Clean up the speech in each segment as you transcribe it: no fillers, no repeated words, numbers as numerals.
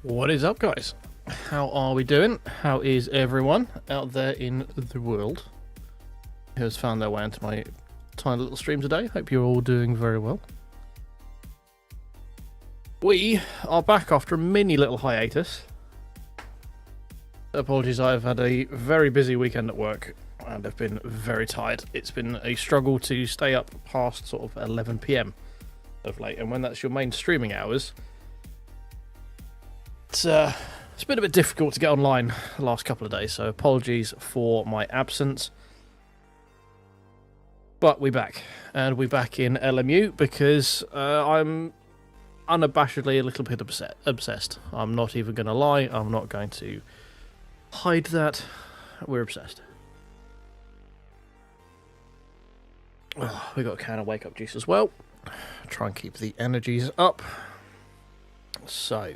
What is up, guys? How are we doing? How is everyone out there in the world who has found their way into my tiny little stream today? Hope you're all doing very well. We are back after a mini little hiatus. Apologies, I've had a very busy weekend at work and I've been very tired. It's been a struggle to stay up past sort of 11 PM of late, and when that's your main streaming hours, it's been a bit difficult to get online the last couple of days, so apologies for my absence. But we're back, and we're back in LMU because I'm unabashedly a little bit obsessed. I'm not even going to lie, I'm not going to hide that. We're obsessed. Oh, we got a can of wake up juice as well. Try and keep the energies up. So,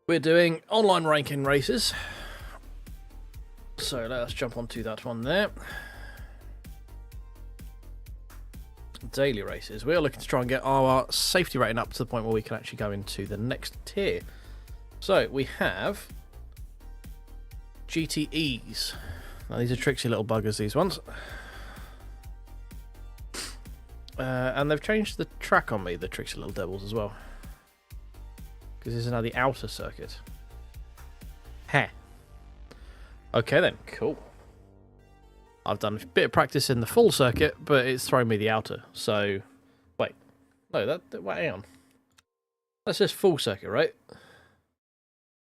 we're doing online ranking races. So let's jump onto that one there. Daily races. We are looking to try and get our safety rating up to the point where we can actually go into the next tier. So we have GTEs. Now these are tricksy little buggers, these ones. And they've changed the track on me, the tricksy little devils, as well. Because this is now the outer circuit. Heh. Okay then, cool. I've done a bit of practice in the full circuit, but it's thrown me the outer. So, wait. No, wait, hang on. That's just full circuit, right?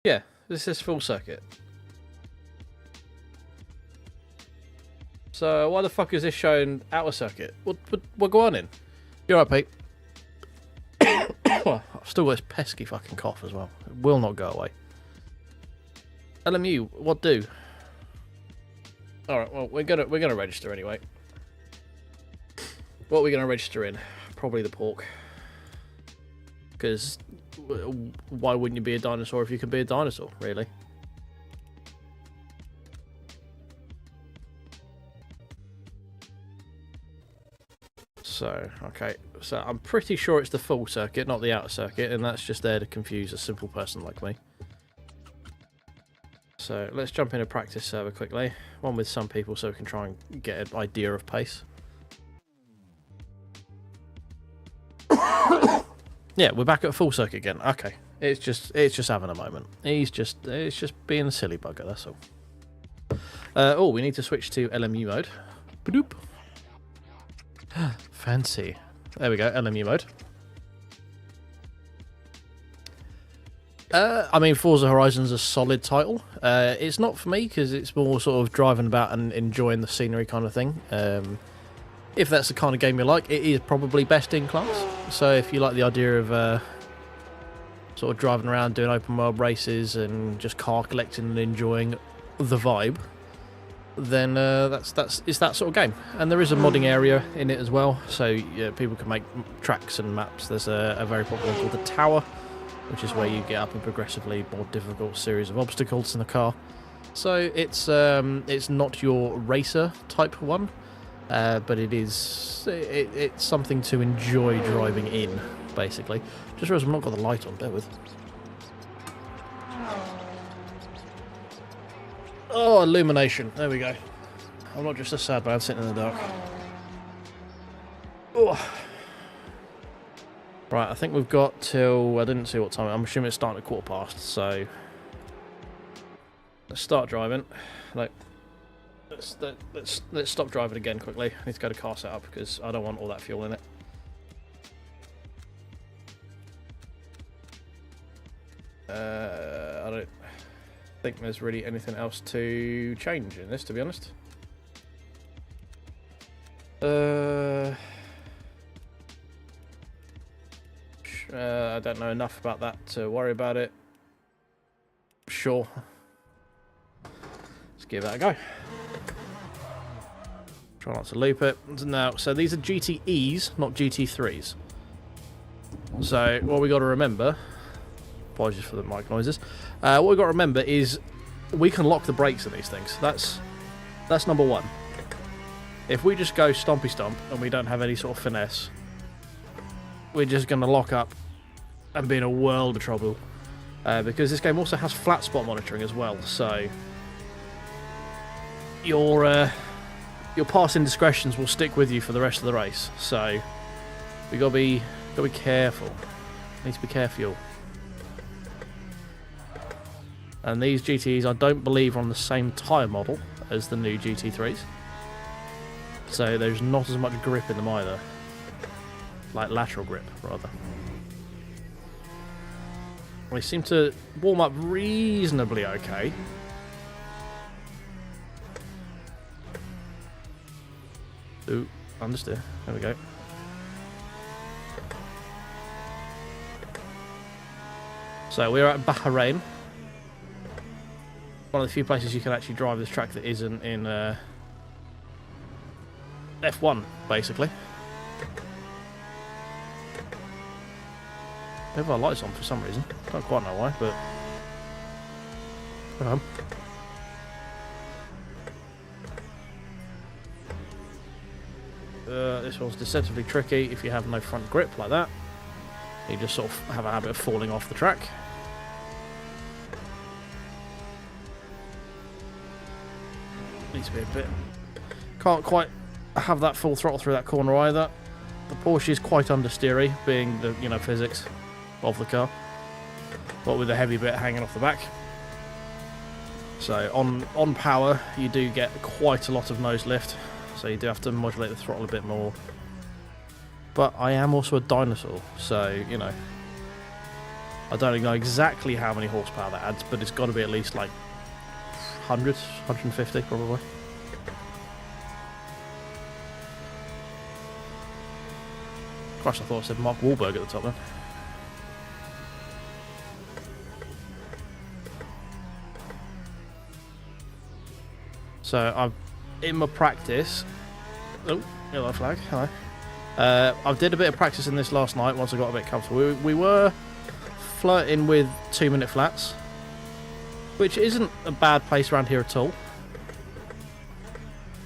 Yeah, this is full circuit. So, why the fuck is this showing outer circuit? We'll go on in. You're right, Pete. I've still got this pesky fucking cough as well. It will not go away. LMU, what do? Alright, well, we're gonna register anyway. What are we gonna register in? Probably the pork. Because why wouldn't you be a dinosaur if you can be a dinosaur, really? So, okay, so I'm pretty sure it's the full circuit, not the outer circuit, and that's just there to confuse a simple person like me. So let's jump in a practice server quickly, one with some people so we can try and get an idea of pace. Yeah, we're back at full circuit again. Okay, it's just having a moment. It's just being a silly bugger, that's all. Oh, we need to switch to LMU mode. Badoop. Fancy. There we go, LMU mode. I mean, Forza Horizon's a solid title. It's not for me because it's more sort of driving about and enjoying the scenery kind of thing. If that's the kind of game you like, it is probably best in class. So if you like the idea of sort of driving around doing open world races and just car collecting and enjoying the vibe, then it's that sort of game. And there is a modding area in it as well, so yeah, people can make tracks and maps. There's a very popular one called the Tower, which is where you get up a progressively more difficult series of obstacles in the car. So it's not your racer type one, but it's something to enjoy driving in, basically. Just realised I've not got the light on, bear with. Oh, illumination. There we go. I'm not just a sad man sitting in the dark. Oh. Right, I think we've got till... I didn't see what time. I'm assuming it's starting at 1:15, so... Let's start driving. No. Let's stop driving again quickly. I need to go to car setup because I don't want all that fuel in it. I don't think there's really anything else to change in this, to be honest. I don't know enough about that to worry about it. Sure. Let's give that a go. Try not to loop it. Now, so these are GTEs, not GT3s. So what we got to remember... Apologies for the mic noises. What we've got to remember is we can lock the brakes in these things. That's number one. If we just go stompy stomp and we don't have any sort of finesse, we're just going to lock up and be in a world of trouble. Because this game also has flat spot monitoring as well, so your past indiscretions will stick with you for the rest of the race. So we gotta be careful. Need to be careful. And these GTEs, I don't believe, are on the same tyre model as the new GT3s, so there's not as much grip in them either, like lateral grip rather. They seem to warm up reasonably okay. Ooh, understeer. There we go. So we're at Bahrain. One of the few places you can actually drive this track that isn't in F1, basically. We have our lights on for some reason. Don't quite know why, but... this one's deceptively tricky if you have no front grip like that. You just sort of have a habit of falling off the track. Needs to be a bit... Can't quite have that full throttle through that corner either. The Porsche is quite understeery, being the, you know, physics of the car, but with a heavy bit hanging off the back. So on power you do get quite a lot of nose lift, so you do have to modulate the throttle a bit more. But I am also a dinosaur, so you know, I don't know exactly how many horsepower that adds, but it's got to be at least like 100, 150 probably. Gosh, I thought I said Mark Wahlberg at the top then. So I've, in my practice... Oh, yellow flag, hello. I did a bit of practice in this last night once I got a bit comfortable. We were flirting with 2-minute flats, which isn't a bad pace around here at all.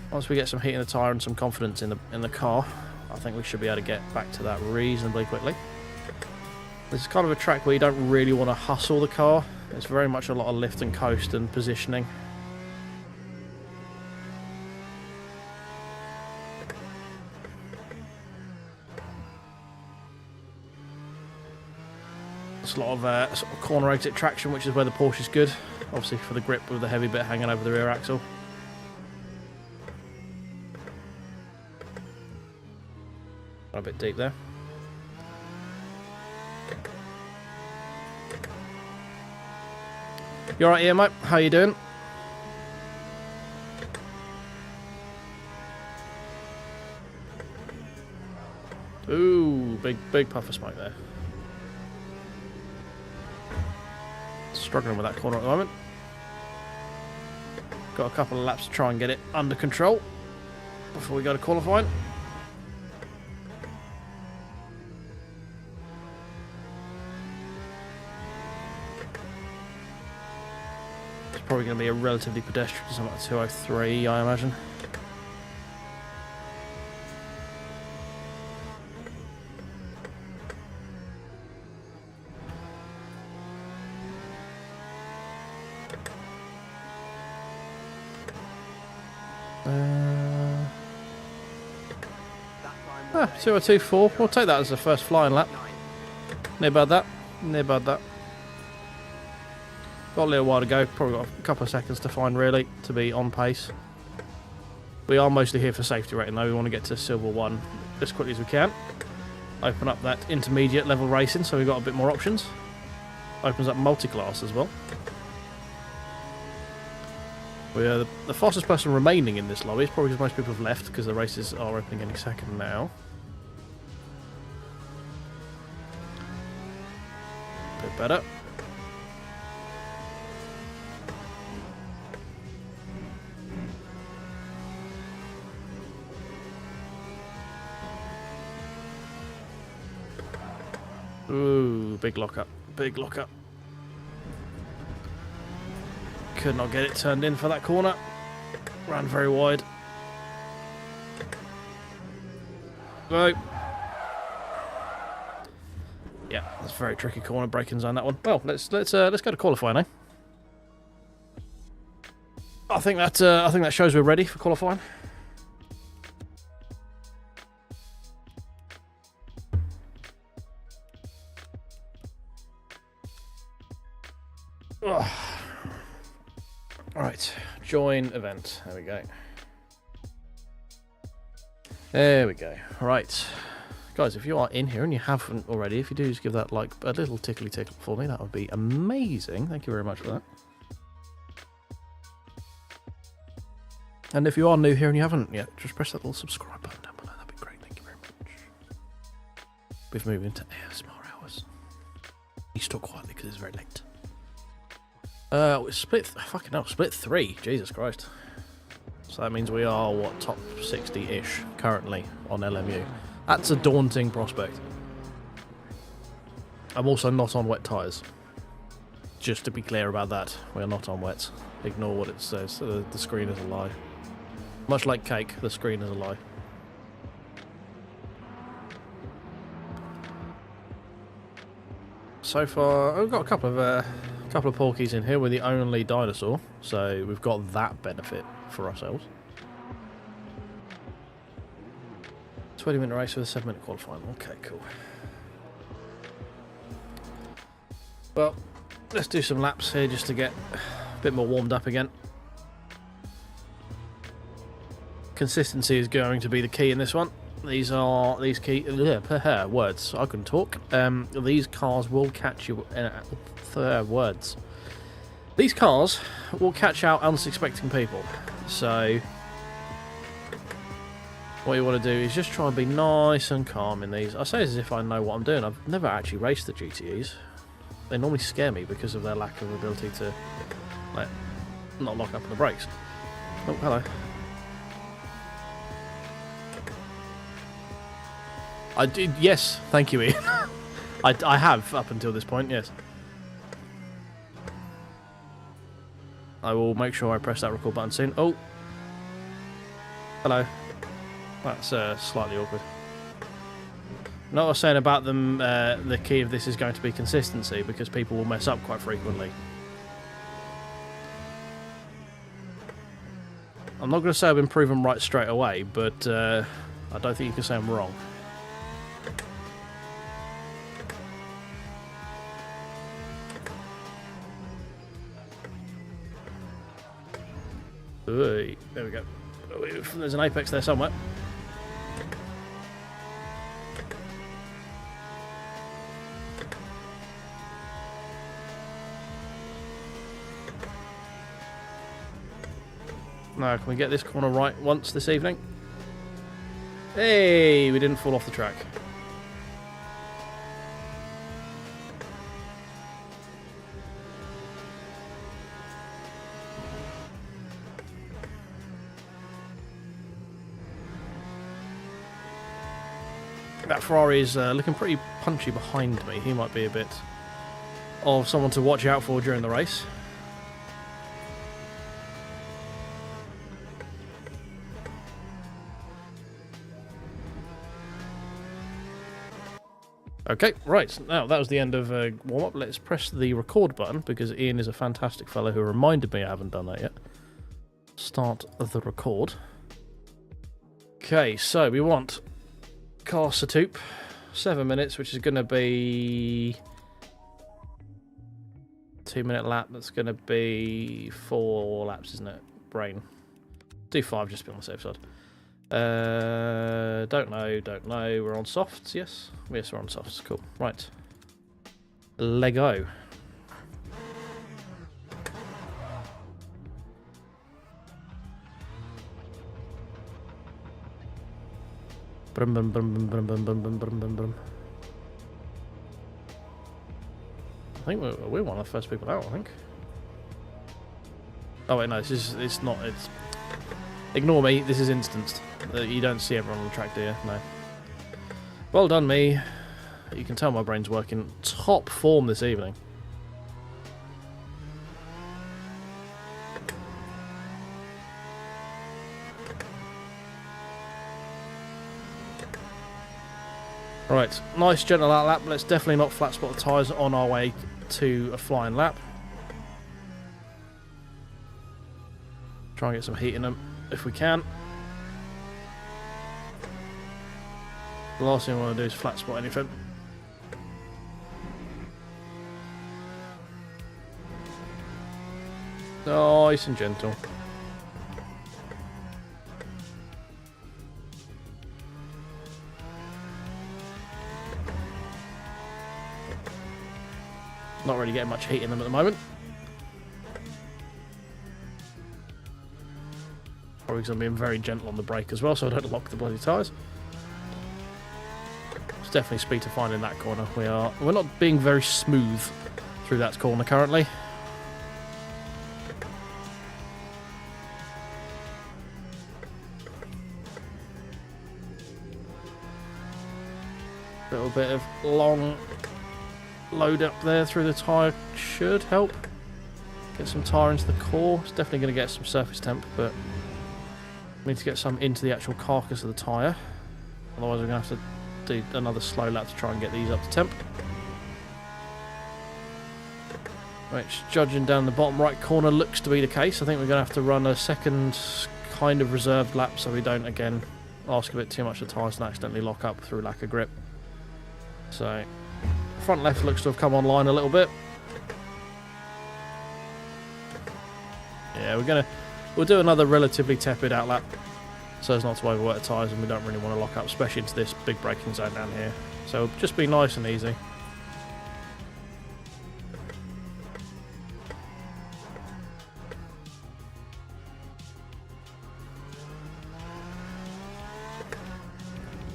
Once we get some heat in the tyre and some confidence in the car, I think we should be able to get back to that reasonably quickly. This is kind of a track where you don't really want to hustle the car. It's very much a lot of lift and coast and positioning. It's a lot of sort of corner exit traction, which is where the Porsche is good. Obviously for the grip with the heavy bit hanging over the rear axle. A bit deep there. You alright here, mate? How you doing? Ooh, big puff of smoke there. Struggling with that corner at the moment. Got a couple of laps to try and get it under control before we go to qualifying. It's probably going to be a relatively pedestrian, something like 203, I imagine. Ah, 202.4. We'll take that as the first flying lap. Near about that. Near about that. Got a little while to go. Probably got a couple of seconds to find, really, to be on pace. We are mostly here for safety rating, though. We want to get to Silver 1 as quickly as we can. Open up that intermediate level racing, so we've got a bit more options. Opens up multi-class as well. We are the fastest person remaining in this lobby. It's probably because most people have left, because the races are opening any second now. A bit better. Ooh, big lockup. Big lockup. Could not get it turned in for that corner. Ran very wide. Go. Yeah, that's very tricky corner braking zone, that one. Well, let's go to qualifying, eh? I think that shows we're ready for qualifying. Ugh. Right, join event. There we go. There we go. Right. Guys, if you are in here and you haven't already, if you do, just give that like a little tickly tickle for me. That would be amazing. Thank you very much for that. And if you are new here and you haven't yet, just press that little subscribe button down below. That'd be great. Thank you very much. We've moved into ASMR hours. You talk quietly because it's very late. We split. Fucking hell, split 3. Jesus Christ. So that means we are what, top 60-ish currently on LMU. That's a daunting prospect. I'm also not on wet tyres. Just to be clear about that, we are not on wet. Ignore what it says. The screen is a lie. Much like cake, the screen is a lie. So far, we've got a couple of porkies in here. We're the only dinosaur, so we've got that benefit for ourselves. 20-minute race with a 7-minute qualifying. Okay, cool. Well, let's do some laps here just to get a bit more warmed up again. Consistency is going to be the key in this one. These key words. I can talk. These cars will catch you. Words. These cars will catch out unsuspecting people. So what you want to do is just try and be nice and calm in these. I say this as if I know what I'm doing. I've never actually raced the GTEs. They normally scare me because of their lack of ability to, like, not lock up on the brakes. Oh, hello. I did, yes, thank you, Ian. I have up until this point, yes. I will make sure I press that record button soon. Oh, hello. That's slightly awkward. Not what I was saying about them. The key of this is going to be consistency because people will mess up quite frequently. I'm not going to say I've been proven right straight away, but I don't think you can say I'm wrong. There we go. There's an apex there somewhere. Now, can we get this corner right once this evening? Hey, we didn't fall off the track. That Ferrari is looking pretty punchy behind me. He might be a bit of someone to watch out for during the race. Okay, right, now that was the end of warm-up. Let's press the record button, because Ian is a fantastic fellow who reminded me I haven't done that yet. Start the record. Okay, so we want car Satoop, 7 minutes, which is going to be 2-minute lap. That's going to be 4 laps, isn't it? Brain. Do 5 just to be on the safe side. Don't know. We're on softs, yes? Yes, we're on softs. Cool. Right. Lego. Brum, brum, brum, brum, brum, brum, brum, brum, brum, brum. I think we're one of the first people out, I think. Oh wait, no, it's not. Ignore me, this is instanced. You don't see everyone on the track, do you? No. Well done, me. You can tell my brain's working top form this evening. Right, nice gentle out lap. Let's definitely not flat spot the tyres on our way to a flying lap. Try and get some heat in them if we can. The last thing I want to do is flat spot anything. Nice and gentle. Not really getting much heat in them at the moment. Probably because I'm being very gentle on the brake as well, so I don't lock the bloody tyres. It's definitely speed to find in that corner. We're not being very smooth through that corner currently. Little bit of long load up there through the tyre should help. Get some tyre into the core. It's definitely going to get some surface temp, but we need to get some into the actual carcass of the tyre. Otherwise we're going to have to do another slow lap to try and get these up to temp. Right, judging down the bottom right corner looks to be the case. I think we're going to have to run a second kind of reserved lap so we don't again ask a bit too much of the tyres and accidentally lock up through lack of grip. So front left looks to have come online a little bit. Yeah, we'll do another relatively tepid out lap so as not to overwork the tyres, and we don't really want to lock up, especially into this big braking zone down here. So just be nice and easy.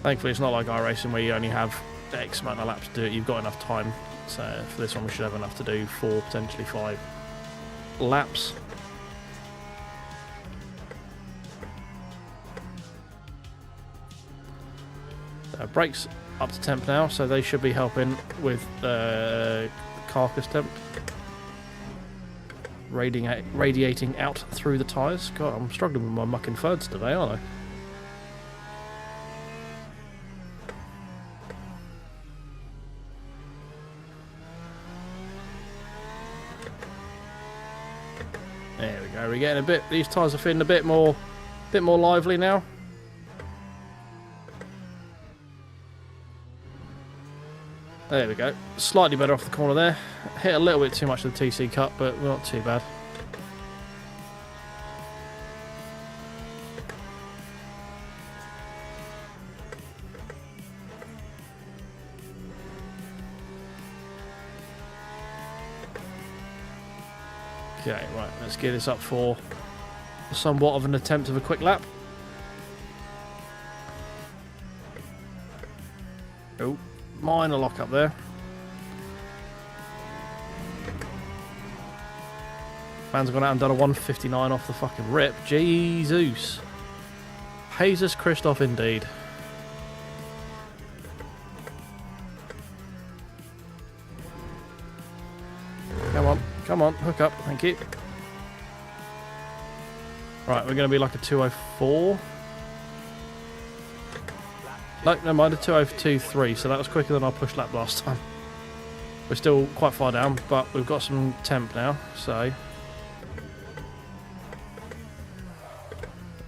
Thankfully it's not like iRacing where you only have X amount of laps to do it. You've got enough time. So for this one we should have enough to do 4, potentially 5 laps. Brakes up to temp now, so they should be helping with carcass temp. Radiating out through the tyres. God, I'm struggling with my mucking thirds today, aren't I? There we go. We're getting a bit. These tyres are feeling a bit more lively now. There we go. Slightly better off the corner there. Hit a little bit too much of the TC cut, but we're not too bad. Okay, right, let's get this up for somewhat of an attempt of a quick lap. Oh, minor lock up there. Man's gone out and done a 159 off the fucking rip. Jesus. Jesus Christoph indeed. Come on, hook up, thank you. Right, we're going to be like a 204. No, never mind, a 202.3, so that was quicker than our push lap last time. We're still quite far down, but we've got some temp now, so...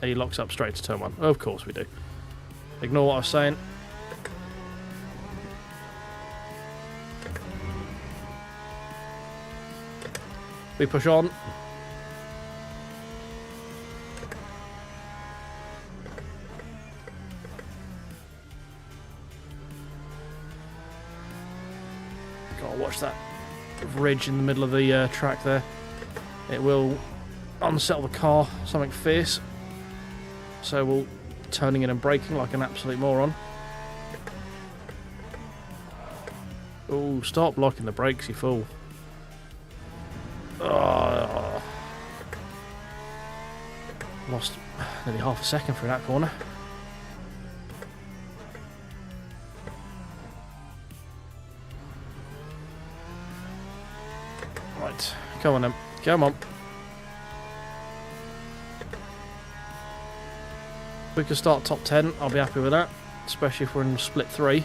He locks up straight to turn 1. Of course we do. Ignore what I was saying. We push on. Gotta watch that ridge in the middle of the track there. It will unsettle the car, something fierce. So we'll turning in and braking like an absolute moron. Oh, stop blocking the brakes, you fool. Oh, lost nearly half a second through that corner. Right, come on then, come on. If we can start top 10, I'll be happy with that, especially if we're in split 3.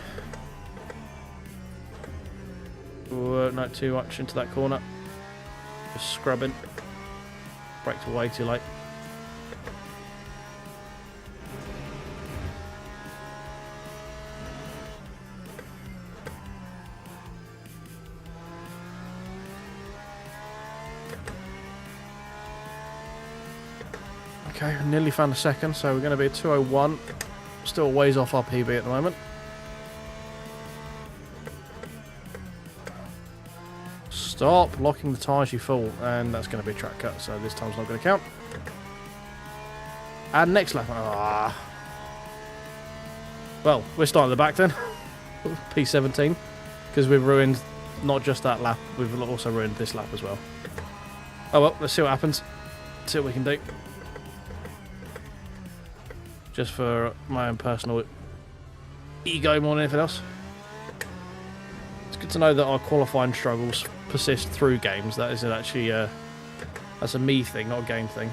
not too much into that corner. Just scrubbing. Braked way too late. Okay, nearly found a second, so we're going to be at 2:01. Still ways off our PB at the moment. Stop locking the tyres, you fool. And that's going to be a track cut, so this time's not going to count. And next lap. Ah. Well, we're starting at the back then. P17. Because we've ruined not just that lap, we've also ruined this lap as well. Oh well, let's see what happens. See what we can do. Just for my own personal ego more than anything else. It's good to know that our qualifying struggles persist through games. That isn't actually that's a me thing, not a game thing.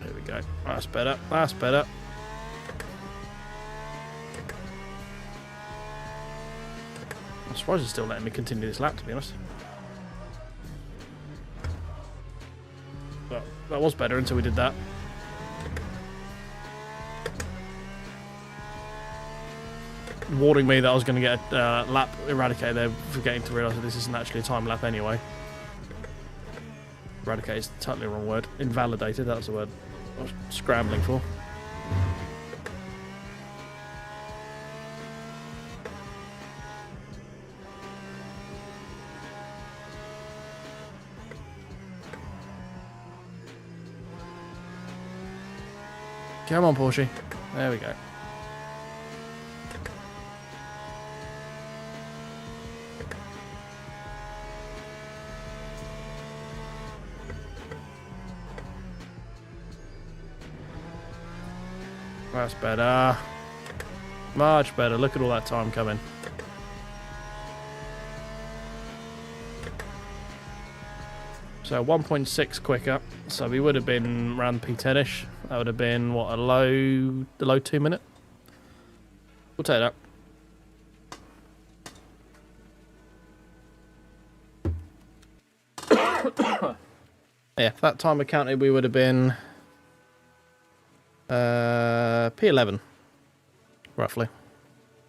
There we go. That's better. That's better. I'm surprised it's still letting me continue this lap, to be honest. But that was better until we did that. Warning me that I was going to get a lap eradicated there, forgetting to realise that this isn't actually a time lap anyway. Eradicate is totally the wrong word. Invalidated, that was the word I was scrambling for. Come on, Porsche. There we go. That's better. Much better. Look at all that time coming. So 1.6 quicker. So we would have been around P10ish. That would have been what, the low 2 minute. We'll take that. Yeah, if that time accounted, we would have been P11 roughly.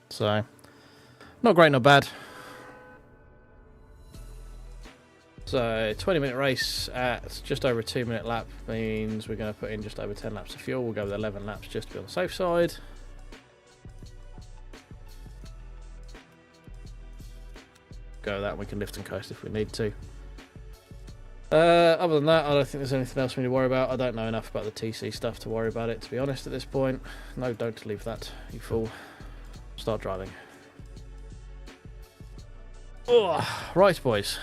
So not great, not bad. So 20-minute race at just over a 2-minute lap means we're going to put in just over 10 laps of fuel. We'll go with 11 laps just to be on the safe side. Go with that and we can lift and coast if we need to. Other than that, I don't think there's anything else we need to worry about. I don't know enough about the TC stuff to worry about it, to be honest, at this point. No, don't leave that, you fool. Start driving. Oh, right, boys.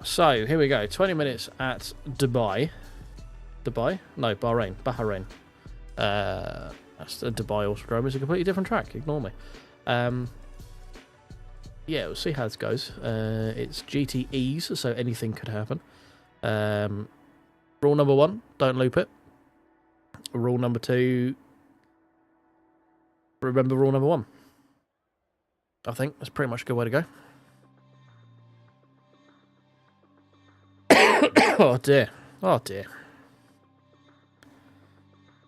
So, here we go. 20 minutes at Dubai. Dubai? No, Bahrain. Bahrain. That's the Dubai Autodrome. It's a completely different track. Ignore me. Yeah, we'll see how this goes. It's GTEs, so anything could happen. Rule number 1, don't loop it. Rule number 2, remember rule number 1. I think that's pretty much a good way to go. Oh dear. Oh dear.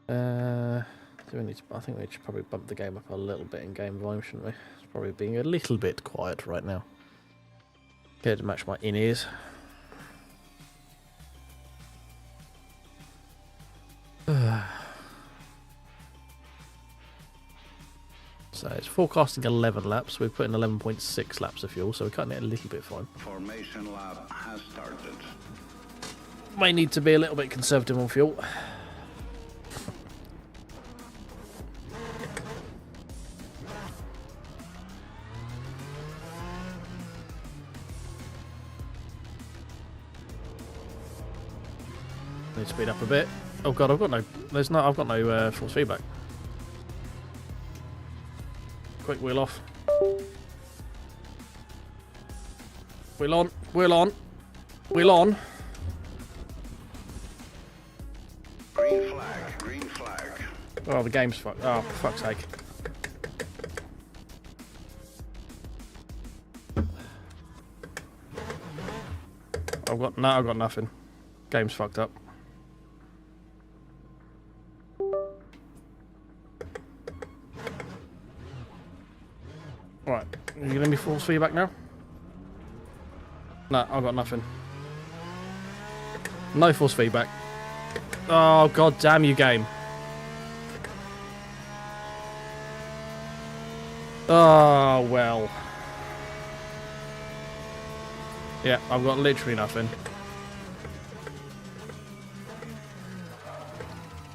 I think we should probably bump the game up a little bit in game volume, shouldn't we? It's probably being a little bit quiet right now. Get it to match my in-ears. So it's forecasting 11 laps. We've put in 11.6 laps of fuel, so we're cutting it a little bit fine. Formation lap has started. May need to be a little bit conservative on fuel. need to speed up a bit. Oh god, I've got no force feedback. Quick wheel off. Wheel on, wheel on, wheel on. Green flag, green flag. Oh, the game's fucked. Oh, for fuck's sake. I've got nothing. Game's fucked up. Right, are you giving me force feedback now? No, I've got nothing. No force feedback. Oh, god damn you, game. Oh, well. Yeah, I've got literally nothing.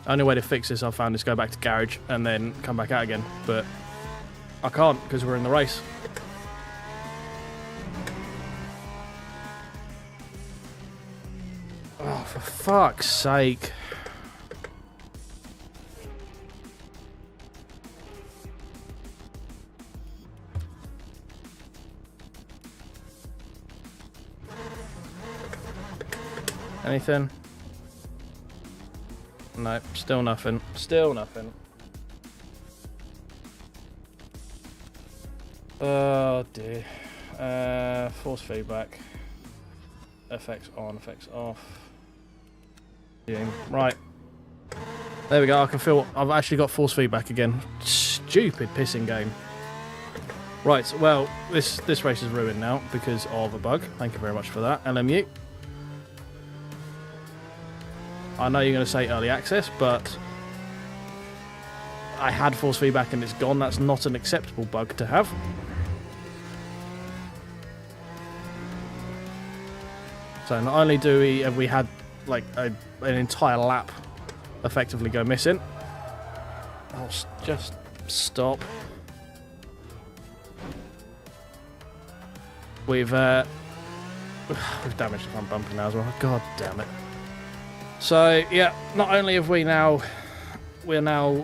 Only way to fix this I've found is go back to garage and then come back out again. But I can't because we're in the race. Oh, for fuck's sake. Anything? No, still nothing. Still nothing. Oh dear. Force feedback. FX on, FX off. Right. There we go. I can feel I've actually got force feedback again. Stupid pissing game. Right, well, this race is ruined now because of a bug. Thank you very much for that, LMU. I know you're going to say early access, but I had force feedback and it's gone. That's not an acceptable bug to have. So not only have we had like an entire lap effectively go missing. I'll just stop. We've damaged the front bumper now as well. God damn it. So yeah, not only have we're now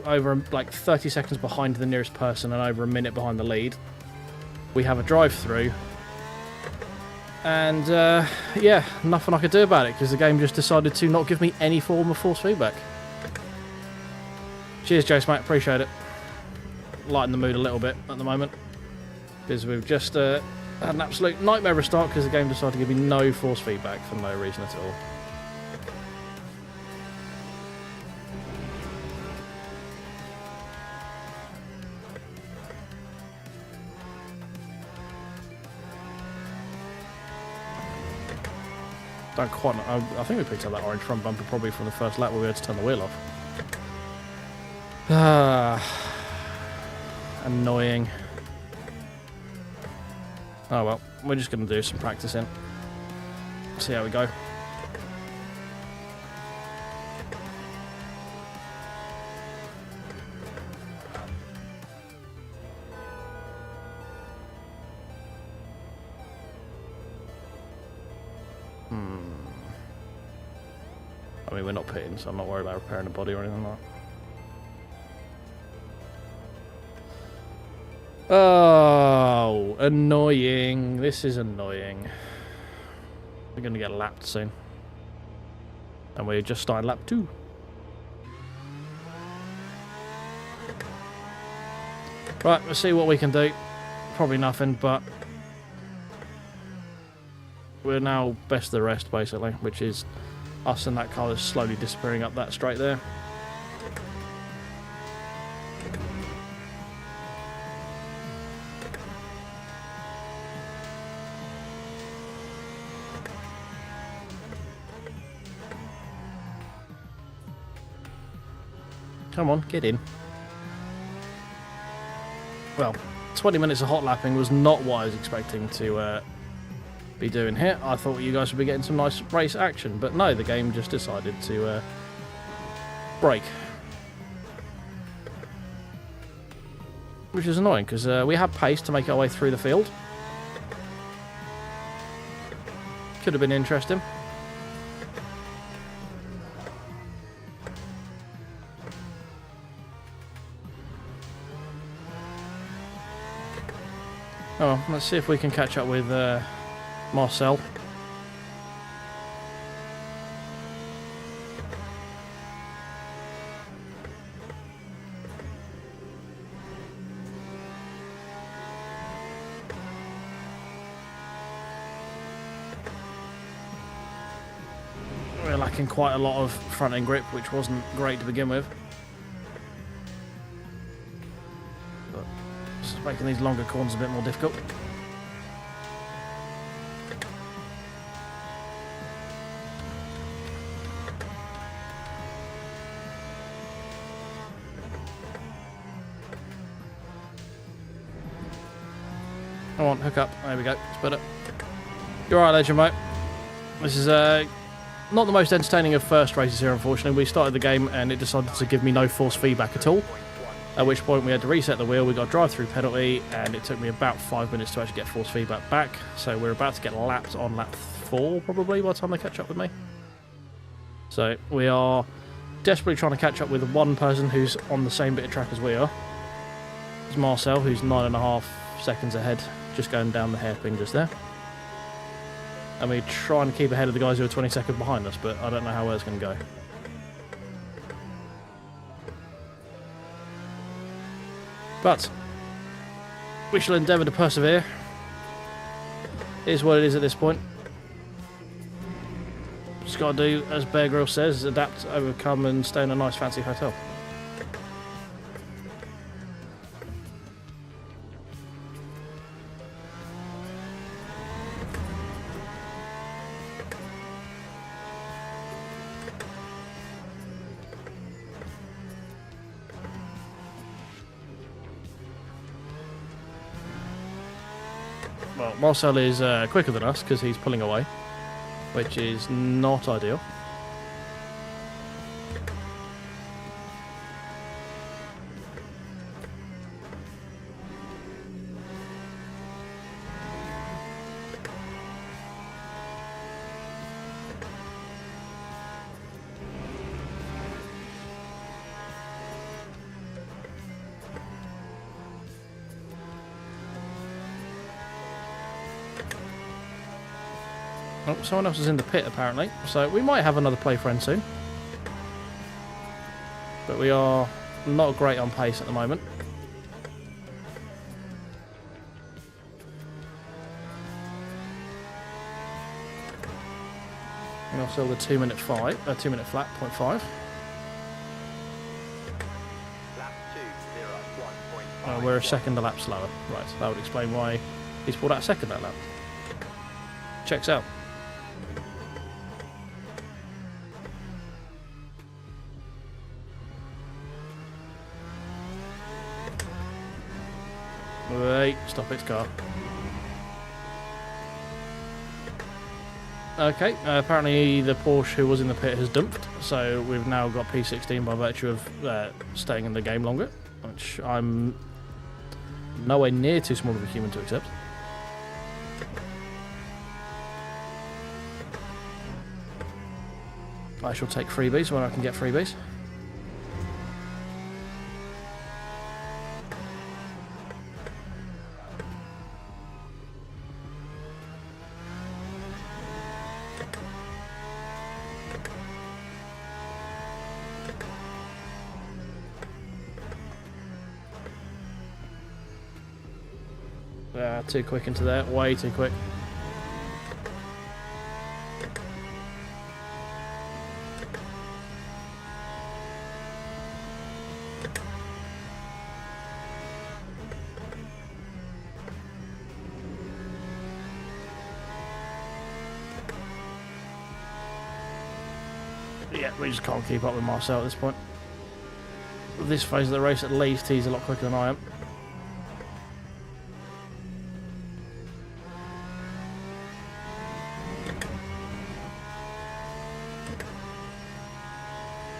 over like 30 seconds behind the nearest person and over a minute behind the lead. We have a drive-through, and yeah, nothing I could do about it because the game just decided to not give me any form of force feedback. Cheers, Jace, mate. Appreciate it. Lighten the mood a little bit at the moment because we've just had an absolute nightmare restart because the game decided to give me no force feedback for no reason at all. Don't quite know. I think we picked up that orange front bumper probably from the first lap where we had to turn the wheel off. Annoying. Oh well, we're just going to do some practicing. See how we go. I mean, we're not pitting, so I'm not worried about repairing the body or anything like that. Oh, annoying. This is annoying. We're going to get lapped soon. And we're just starting lap 2. Right, let's see what we can do. Probably nothing, but we're now best of the rest, basically, which is us and that car is slowly disappearing up that straight there. Come on, get in. Well, 20 minutes of hot lapping was not what I was expecting to be doing here. I thought you guys would be getting some nice race action, but no, the game just decided to break. Which is annoying, because we had pace to make our way through the field. Could have been interesting. Oh, well, let's see if we can catch up with Marcel. We're lacking quite a lot of front end grip, which wasn't great to begin with. But it's making these longer corners a bit more difficult. Come on, hook up. There we go. It's better. You're right, legend, mate. This is not the most entertaining of first races here, unfortunately. We started the game and it decided to give me no force feedback at all. At which point we had to reset the wheel, we got a drive-through penalty, and it took me about 5 minutes to actually get force feedback back. So we're about to get lapped on lap 4, probably, by the time they catch up with me. So we are desperately trying to catch up with one person who's on the same bit of track as we are. It's Marcel, who's 9.5 seconds ahead, just going down the hairpin just there. And we're trying to keep ahead of the guys who are 20 seconds behind us, but I don't know how well it's going to go. But we shall endeavour to persevere. It is what it is at this point. Just got to do, as Bear Grylls says, adapt, overcome, and stay in a nice fancy hotel. Well, Marcel is quicker than us because he's pulling away, which is not ideal. Oh, someone else is in the pit apparently, so we might have another play friend soon. But we are not great on pace at the moment. And also the 2 minute flat, 0.5. Lap 2, 0, 1.5. We're a second a lap slower. Right, that would explain why he's pulled out second that lap. Checks out. Wait, stop its car. Okay, apparently the Porsche who was in the pit has dumped, so we've now got P16 by virtue of staying in the game longer, which I'm nowhere near too small of a human to accept. I shall take freebies when I can get freebies. Too quick into there, way too quick. Yeah, we just can't keep up with Marcel at this point. This phase of the race at least, he's a lot quicker than I am.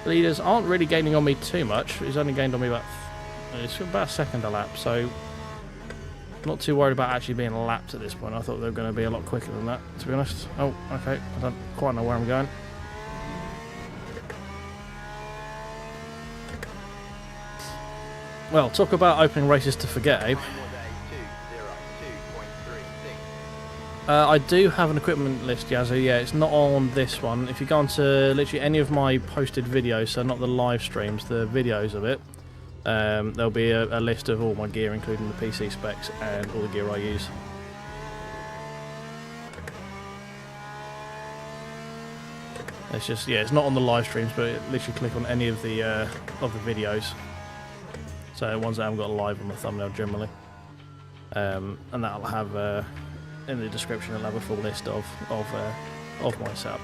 Leaders aren't really gaining on me too much. He's only gained on me about a second a lap, so not too worried about actually being lapped at this point. I thought they were going to be a lot quicker than that, to be honest. Oh, okay. I don't quite know where I'm going. Well, talk about opening races to forget, Abe. I do have an equipment list, Yazoo. Yeah, it's not on this one. If you go onto literally any of my posted videos, so not the live streams, the videos of it, there'll be a list of all my gear, including the PC specs and all the gear I use. It's just, yeah, it's not on the live streams, but literally click on any of the videos. So ones that haven't got live on the thumbnail generally, and that'll have in the description. It'll have a full list of my setup.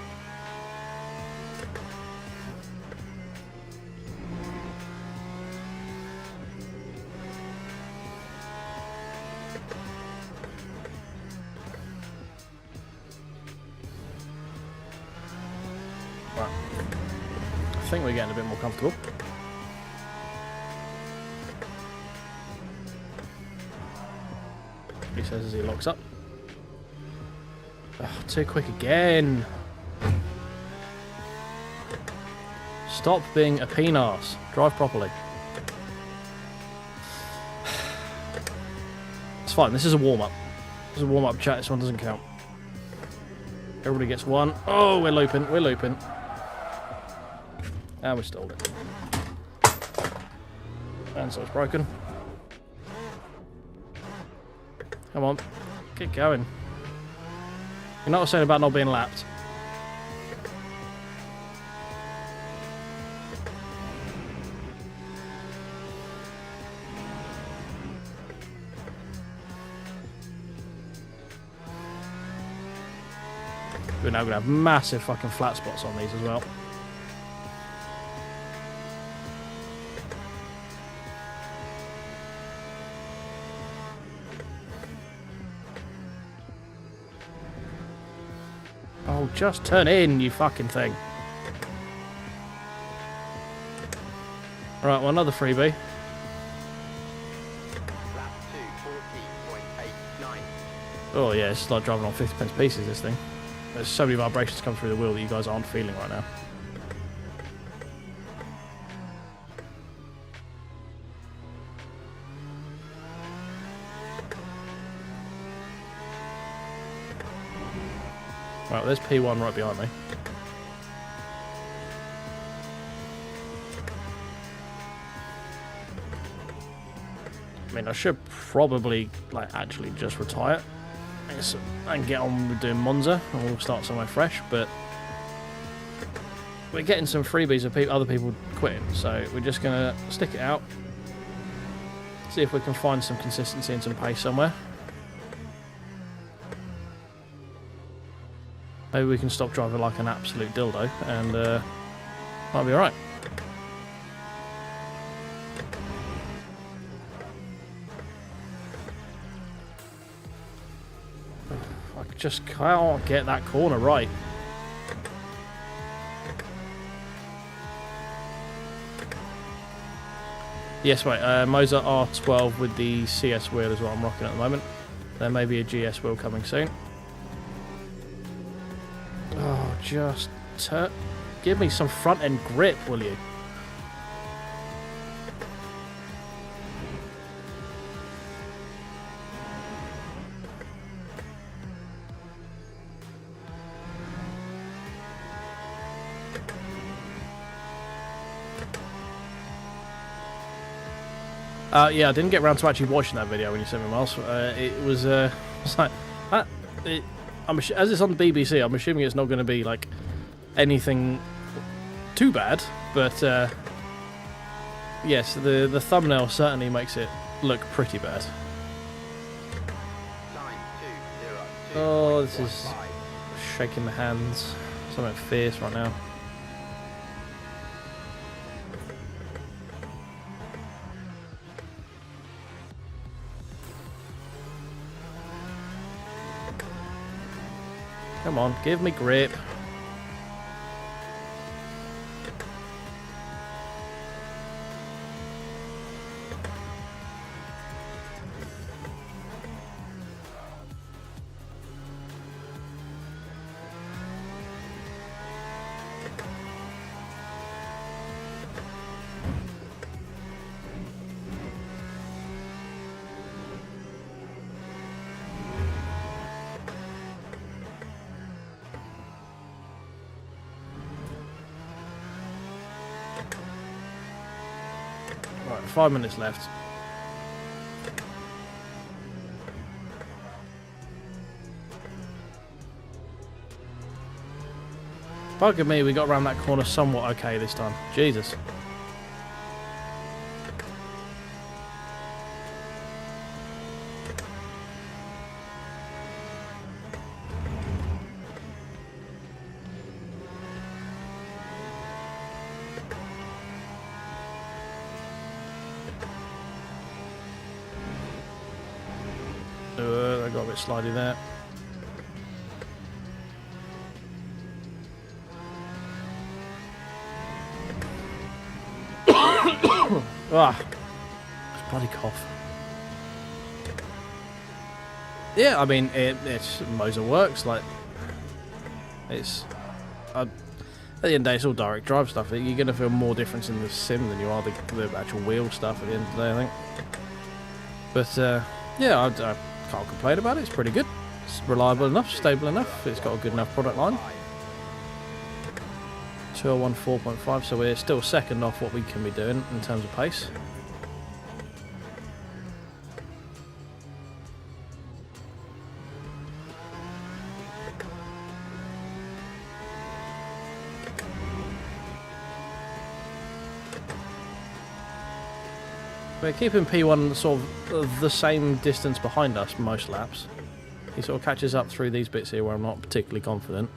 Right. I think we're getting a bit more comfortable. He says as he locks up. Oh, too quick again. Stop being a peen-arse. Drive properly. It's fine. This is a warm-up. This is a warm-up chat. This one doesn't count. Everybody gets one. Oh, we're looping. We're looping. And we stalled it. And so it's broken. Come on. Get going. You know what I was saying about not being lapped? We're now going to have massive fucking flat spots on these as well. Oh, just turn in, you fucking thing. Right, well, another freebie. Lap 2, 14.89. Oh yeah, it's like driving on 50p pieces, this thing. There's so many vibrations come through the wheel that you guys aren't feeling right now. Right, there's P1 right behind me. I mean, I should probably, like, actually just retire and get on with doing Monza, and we'll start somewhere fresh, but we're getting some freebies of other people quitting, so we're just going to stick it out, see if we can find some consistency and some pace somewhere. Maybe we can stop driving like an absolute dildo, and might be alright. I just can't get that corner right. Yes, mate, Moza R12 with the CS wheel is what I'm rocking at the moment. There may be a GS wheel coming soon. Oh, just give me some front end grip, will you? Yeah, I didn't get around to actually watching that video when you sent me, Miles. It was like that. As it's on the BBC, I'm assuming it's not going to be like anything too bad, but yes, the thumbnail certainly makes it look pretty bad. 9, 2, 0, 2, Oh, this is 1, 5. shaking the hands. Something fierce right now. Come on, give me grip. 5 minutes left. Bugger me, we got around that corner somewhat okay this time. Jesus. I got a bit slidey there. Ah, bloody cough. Yeah, I mean, it's Moser works. Like, it's at the end of the day, it's all direct drive stuff. You're going to feel more difference in the sim than you are the actual wheel stuff at the end of the day, I think. But yeah, I can't complain about it. It's pretty good. It's reliable enough, stable enough. It's got a good enough product line. 201 4.5, so we're still second off what we can be doing in terms of pace. We're keeping P1 sort of the same distance behind us most laps. He sort of catches up through these bits here where I'm not particularly confident.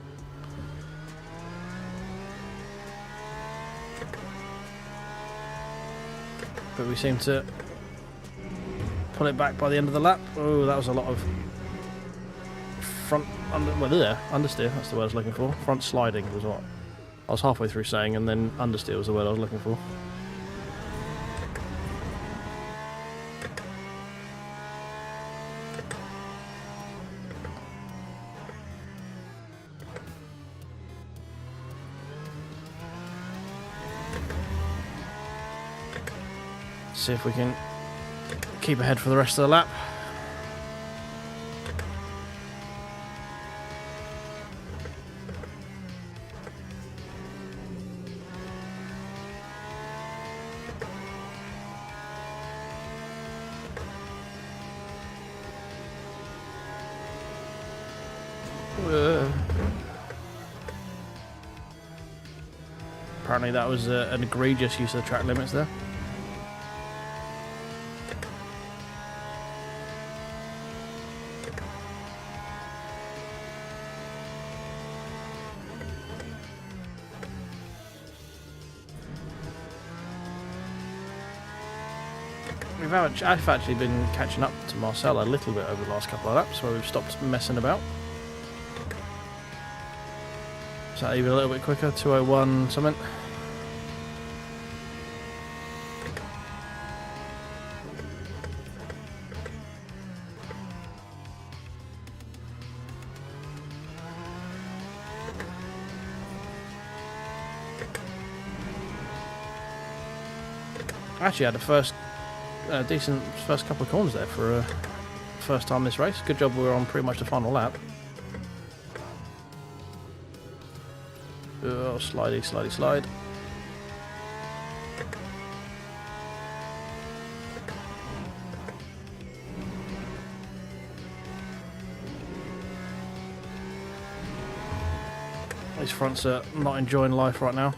But we seem to pull it back by the end of the lap. Oh, that was a lot of front understeer, that's the word I was looking for. Front sliding was what I was halfway through saying, and then understeer was the word I was looking for. See if we can keep ahead for the rest of the lap. Apparently that was an egregious use of the track limits there. I've actually been catching up to Marcel a little bit over the last couple of laps where we've stopped messing about. So even a little bit quicker, 201 something. Actually had a decent first couple of corners there for a first time this race. Good job we were on pretty much the final lap. Oh, slidey, slidey, slide. These fronts are not enjoying life right now.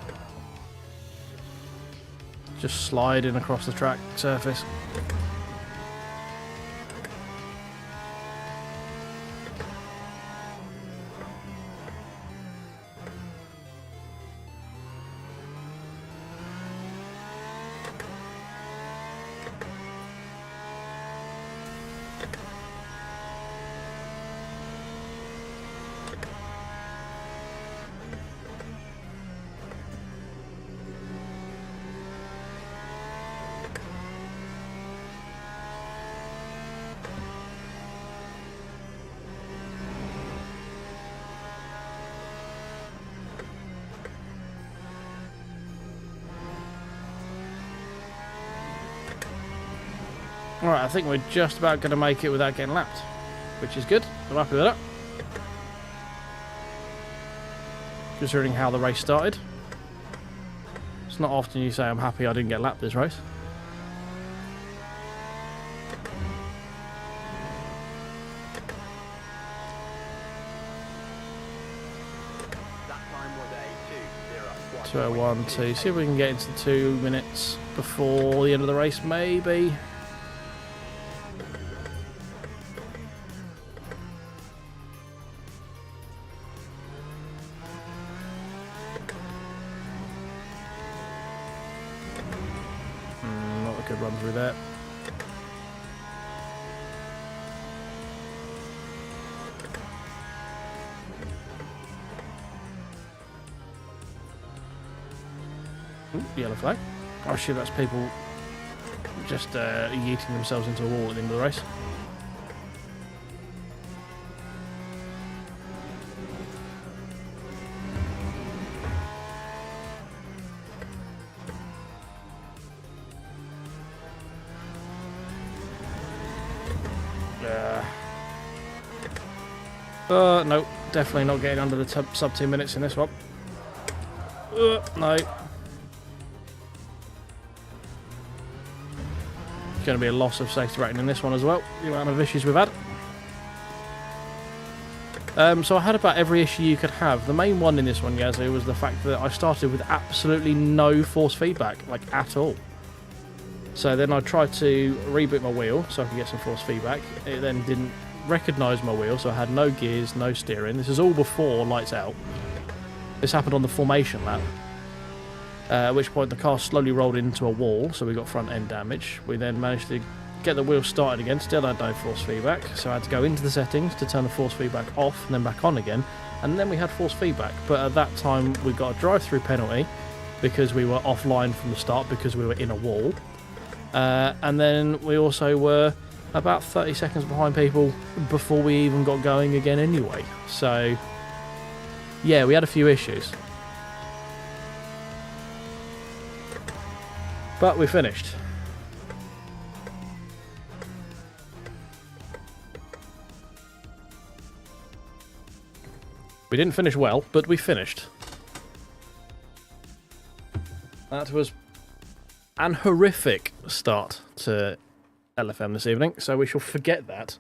Just sliding across the track surface. Alright, I think we're just about going to make it without getting lapped, which is good. I'm happy with that. Considering how the race started. It's not often you say I'm happy I didn't get lapped this race. 2:01, 2. See if we can get into 2 minutes before the end of the race, maybe. Not a good run through there. Ooh, yellow flag. Oh shit, that's people just yeeting themselves into a wall at the end of the race. No, definitely not getting under the sub 2 minutes in this one. No. Going to be a loss of safety rating in this one as well, the amount of issues we've had. So I had about every issue you could have. The main one in this one, Yazoo, was the fact that I started with absolutely no force feedback, like at all. So then I tried to reboot my wheel so I could get some force feedback. It then didn't recognise my wheel, so I had no gears, no steering. This is all before lights out. This happened on the formation lap. At which point the car slowly rolled into a wall, so we got front end damage. We then managed to get the wheel started again, still had no force feedback, so I had to go into the settings to turn the force feedback off and then back on again, and then we had force feedback. But at that time we got a drive-through penalty because we were offline from the start because we were in a wall, and then we also were about 30 seconds behind people before we even got going again anyway. So yeah, we had a few issues. But we finished. We didn't finish well, but we finished. That was an horrific start to LFM this evening, so we shall forget that.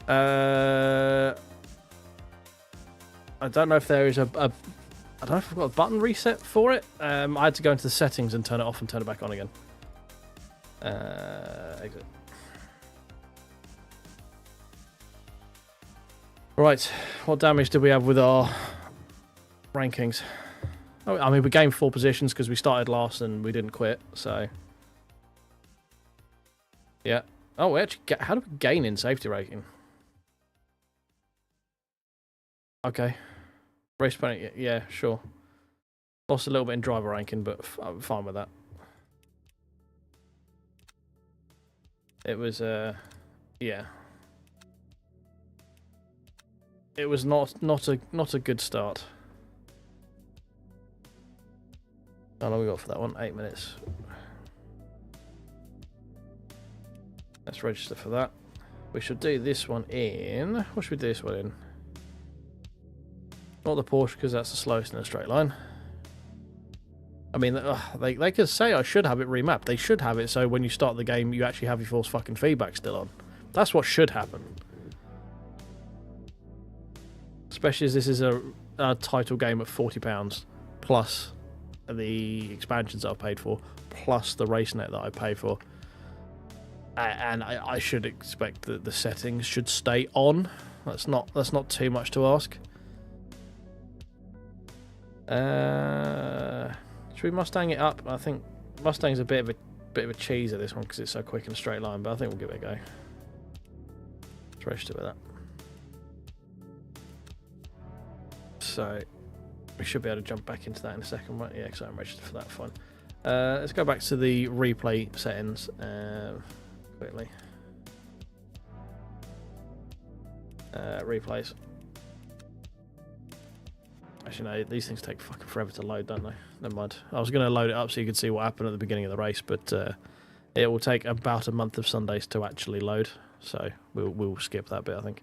I don't know if there is I don't know if I've got a button reset for it. I had to go into the settings and turn it off and turn it back on again. Exit. Right, what damage did we have with our rankings? Oh, I mean, we gained 4 positions because we started last and we didn't quit, so... Yeah. Oh, we actually how do we gain in safety rating? Okay. Race penalty, yeah, sure. Lost a little bit in driver ranking, but I'm fine with that. It was, yeah. It was not a good start. How long we got for that one? 8 minutes. Let's register for that. We should do this one in... What should we do this one in? Not the Porsche, because that's the slowest in a straight line. I mean, they could say I should have it remapped. They should have it so when you start the game, you actually have your force fucking feedback still on. That's what should happen. Especially as this is a title game at £40, plus the expansions that I've paid for, plus the RaceNet that I pay for. And I should expect that the settings should stay on. That's not too much to ask. Should we Mustang it up? I think Mustang's a bit of a cheese at this one because it's so quick in a straight line, but I think we'll give it a go. Let's register with that. So we should be able to jump back into that in a second, right? Yeah, because I'm registered for that. Fine. Let's go back to the replay settings quickly. Replays. Actually, no, these things take fucking forever to load, don't they? Never mind. I was going to load it up so you could see what happened at the beginning of the race, but it will take about a month of Sundays to actually load, so we'll skip that bit, I think.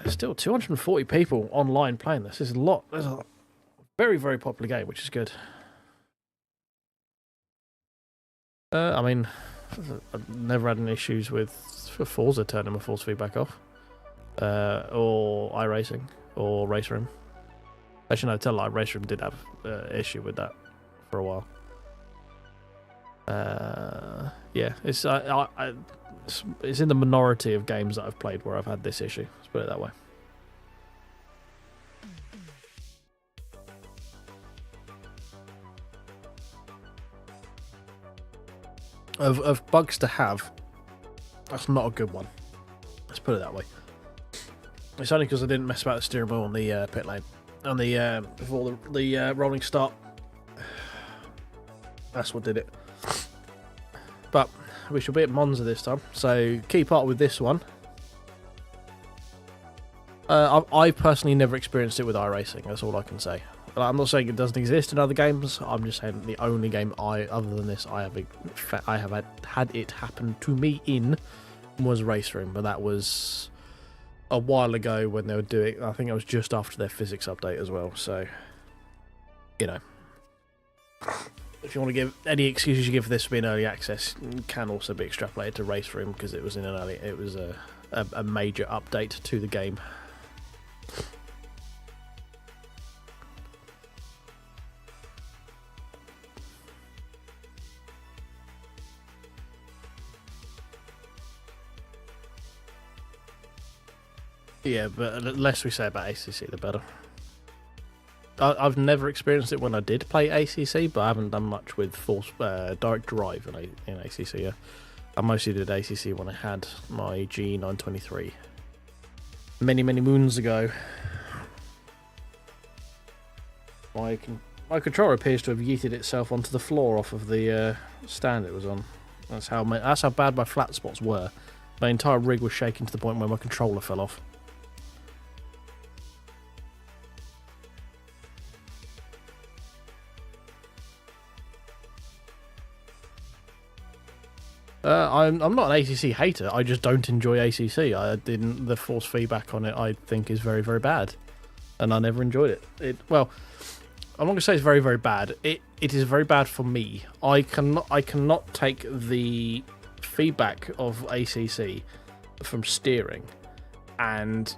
Still 240 people online playing this. There's a lot. There's a very, very popular game, which is good. I mean, I've never had any issues with Forza turning my force feedback off, or iRacing, or Race Room. Actually, no, tell a lie. Race Room did have issue with that for a while. Yeah, it's in the minority of games that I've played where I've had this issue. Let's put it that way. Of bugs to have, that's not a good one. Let's put it that way. It's only because I didn't mess about the steering wheel on the pit lane, on the before the rolling start. That's what did it. But we shall be at Monza this time. So key part with this one. I personally never experienced it with iRacing. That's all I can say. I'm not saying it doesn't exist in other games. I'm just saying the only game other than this, I have had it happen to me in was Race Room, but that was a while ago when they were doing. I think it was just after their physics update as well. So, you know, if you want to give any excuses you give for this being early access, can also be extrapolated to Race Room because it was in an early. It was a major update to the game. Yeah, but the less we say about ACC, the better. I've never experienced it when I did play ACC, but I haven't done much with direct drive in ACC. Yeah. I mostly did ACC when I had my G923 many moons ago. My controller appears to have yeeted itself onto the floor off of the stand it was on. That's how bad my flat spots were. My entire rig was shaking to the point where my controller fell off. I'm not an ACC hater. I just don't enjoy ACC. The force feedback on it I think is very bad, and I never enjoyed it. Well, I'm not gonna say it's very bad. It is very bad for me. I cannot take the feedback of ACC from steering and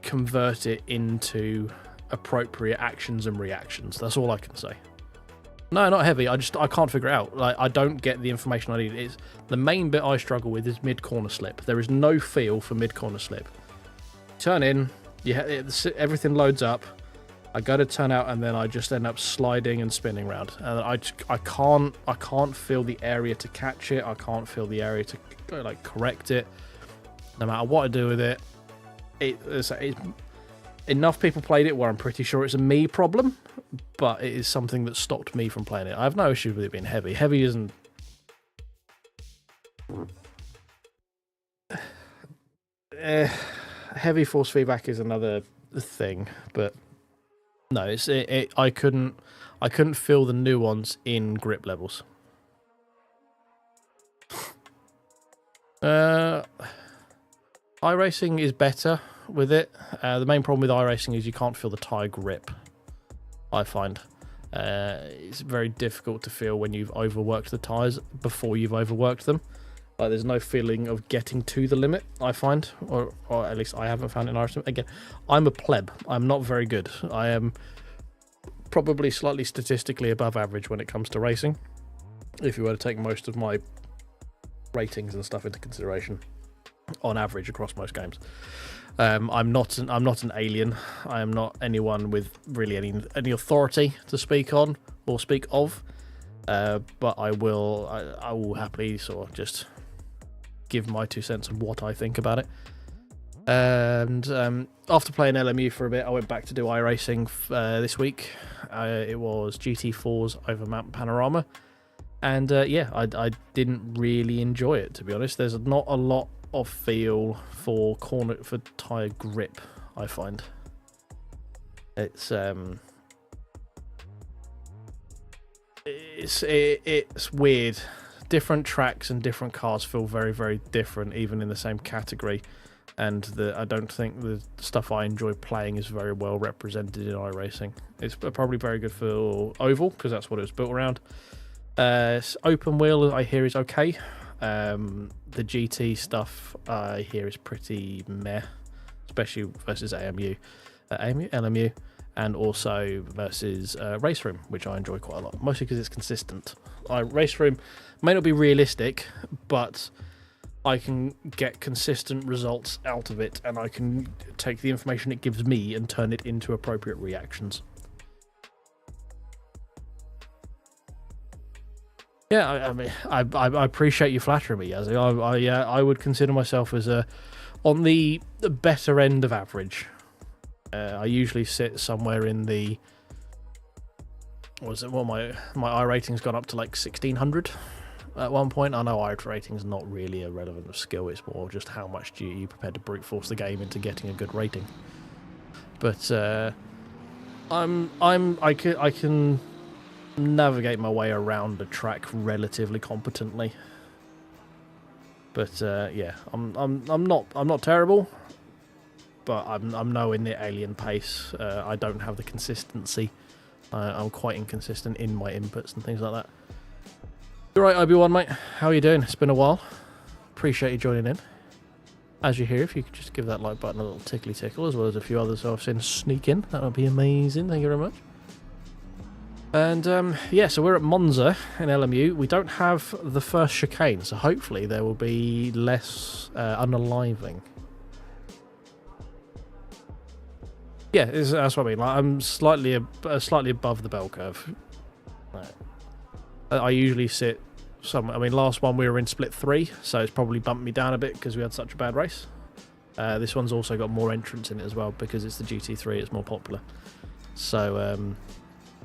convert it into appropriate actions and reactions. That's all I can say. No, not heavy. I can't figure it out. Like, I don't get the information I need. It's the main bit I struggle with is mid-corner slip. There is no feel for mid-corner slip. Turn in, everything loads up. I go to turn out, and then I just end up sliding and spinning around. And I can't feel the area to catch it. I can't feel the area to correct it. No matter what I do with it, it's enough people played it where I'm pretty sure it's a me problem, but it is something that stopped me from playing it. I have no issue with it being heavy. Heavy isn't... heavy force feedback is another thing, but no, I couldn't feel the nuance in grip levels. iRacing is better with it. The main problem with iRacing is you can't feel the tyre grip, I find. It's very difficult to feel when you've overworked the tyres before you've overworked them. Like, there's no feeling of getting to the limit, I find, or at least I haven't found it in iRacing. Again, I'm a pleb. I'm not very good. I am probably slightly statistically above average when it comes to racing, if you were to take most of my ratings and stuff into consideration, on average across most games. I'm not an alien. I am not anyone with really any authority to speak on or speak of. But I will happily sort of just give my 2 cents of what I think about it. And after playing LMU for a bit, I went back to do iRacing this week. It was GT4s over Mount Panorama, and yeah, I didn't really enjoy it, to be honest. There's not a lot of feel for tyre grip, I find. It's weird. Different tracks and different cars feel very different, even in the same category. And I don't think the stuff I enjoy playing is very well represented in iRacing. It's probably very good for oval because that's what it was built around. Open wheel, I hear, is okay. The GT stuff I hear is pretty meh, especially versus AMU. AMU, LMU, and also versus Race Room, which I enjoy quite a lot, mostly because it's consistent. Race Room may not be realistic, but I can get consistent results out of it, and I can take the information it gives me and turn it into appropriate reactions. Yeah, I mean, I appreciate you flattering me, Yazzie. I would consider myself as on the better end of average. I usually sit somewhere in the my I rating's gone up to like 1600 at one point. I know I rating's not really a relevant skill. It's more just how much do you prepared to brute force the game into getting a good rating. But I can navigate my way around the track relatively competently. But yeah, I'm not terrible, but I'm nowhere near alien pace. I don't have the consistency. I'm quite inconsistent in my inputs and things like that. You're right, Obi-Wan, mate. How are you doing? It's been a while. Appreciate you joining in. As you're here, if you could just give that like button a little tickly tickle, as well as a few others I've seen sneak in, that would be amazing. Thank you very much. And yeah, so we're at Monza in LMU. We don't have the first chicane, so hopefully there will be less unaliving. Yeah, that's what I mean. Like, I'm slightly above the bell curve. Right. I usually sit somewhere. I mean, last one we were in split 3, so it's probably bumped me down a bit because we had such a bad race. This one's also got more entrants in it as well because it's the GT3. It's more popular. So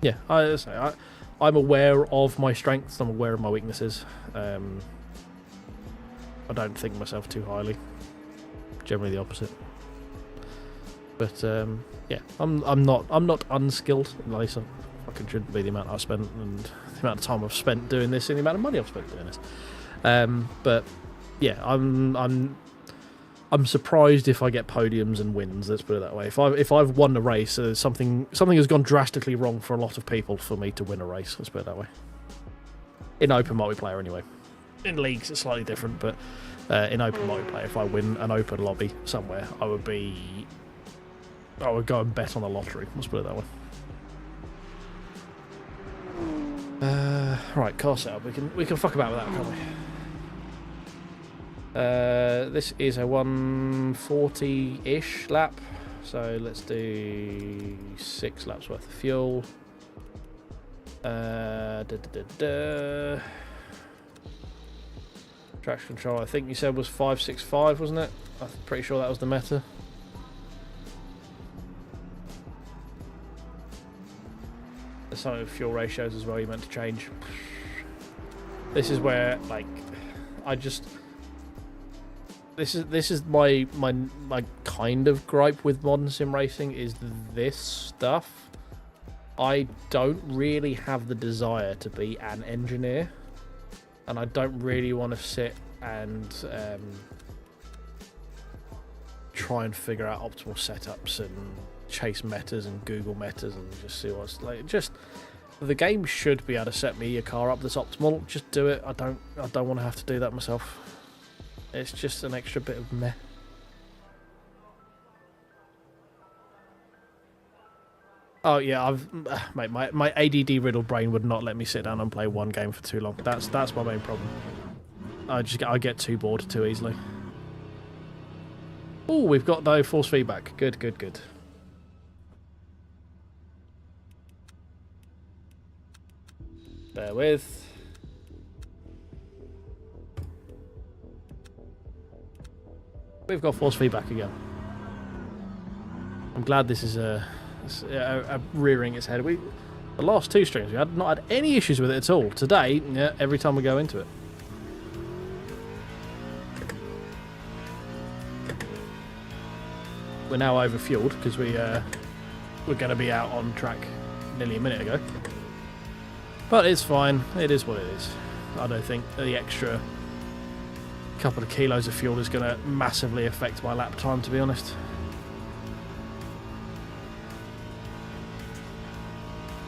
yeah, I'm aware of my strengths. I'm aware of my weaknesses. I don't think myself too highly. Generally the opposite. But yeah, I'm not unskilled. At least I fucking shouldn't be, the amount I've spent and the amount of time I've spent doing this and the amount of money I've spent doing this. But yeah, I'm surprised if I get podiums and wins. Let's put it that way. If I've won a race, something has gone drastically wrong for a lot of people for me to win a race. Let's put it that way. In open multiplayer, anyway. In leagues, it's slightly different, but in open multiplayer, if I win an open lobby somewhere, I would go and bet on the lottery. Let's put it that way. Right, car setup. We can fuck about with that, can't we? This is a 140-ish lap, so let's do 6 laps worth of fuel. Traction control, I think you said was 565, wasn't it? I'm pretty sure that was the meta. There's some of the fuel ratios as well you meant to change. This is where, like, This is my kind of gripe with modern sim racing is this stuff. I don't really have the desire to be an engineer, and I don't really want to sit and try and figure out optimal setups and chase metas and Google metas and just see what's like. Just the game should be able to set me a car up that's optimal. Just do it. I don't want to have to do that myself. It's just an extra bit of meh. Oh yeah, mate, my ADD riddled brain would not let me sit down and play one game for too long. That's my main problem. I get too bored too easily. Oh, we've got no force feedback. Good. Bear with. We've got force feedback again. I'm glad this is a rearing its head. The last 2 streams we had not had any issues with it at all. Today, yeah, every time we go into it. We're now overfueled because we're going to be out on track nearly a minute ago. But it's fine. It is what it is. I don't think the extra couple of kilos of fuel is going to massively affect my lap time, to be honest.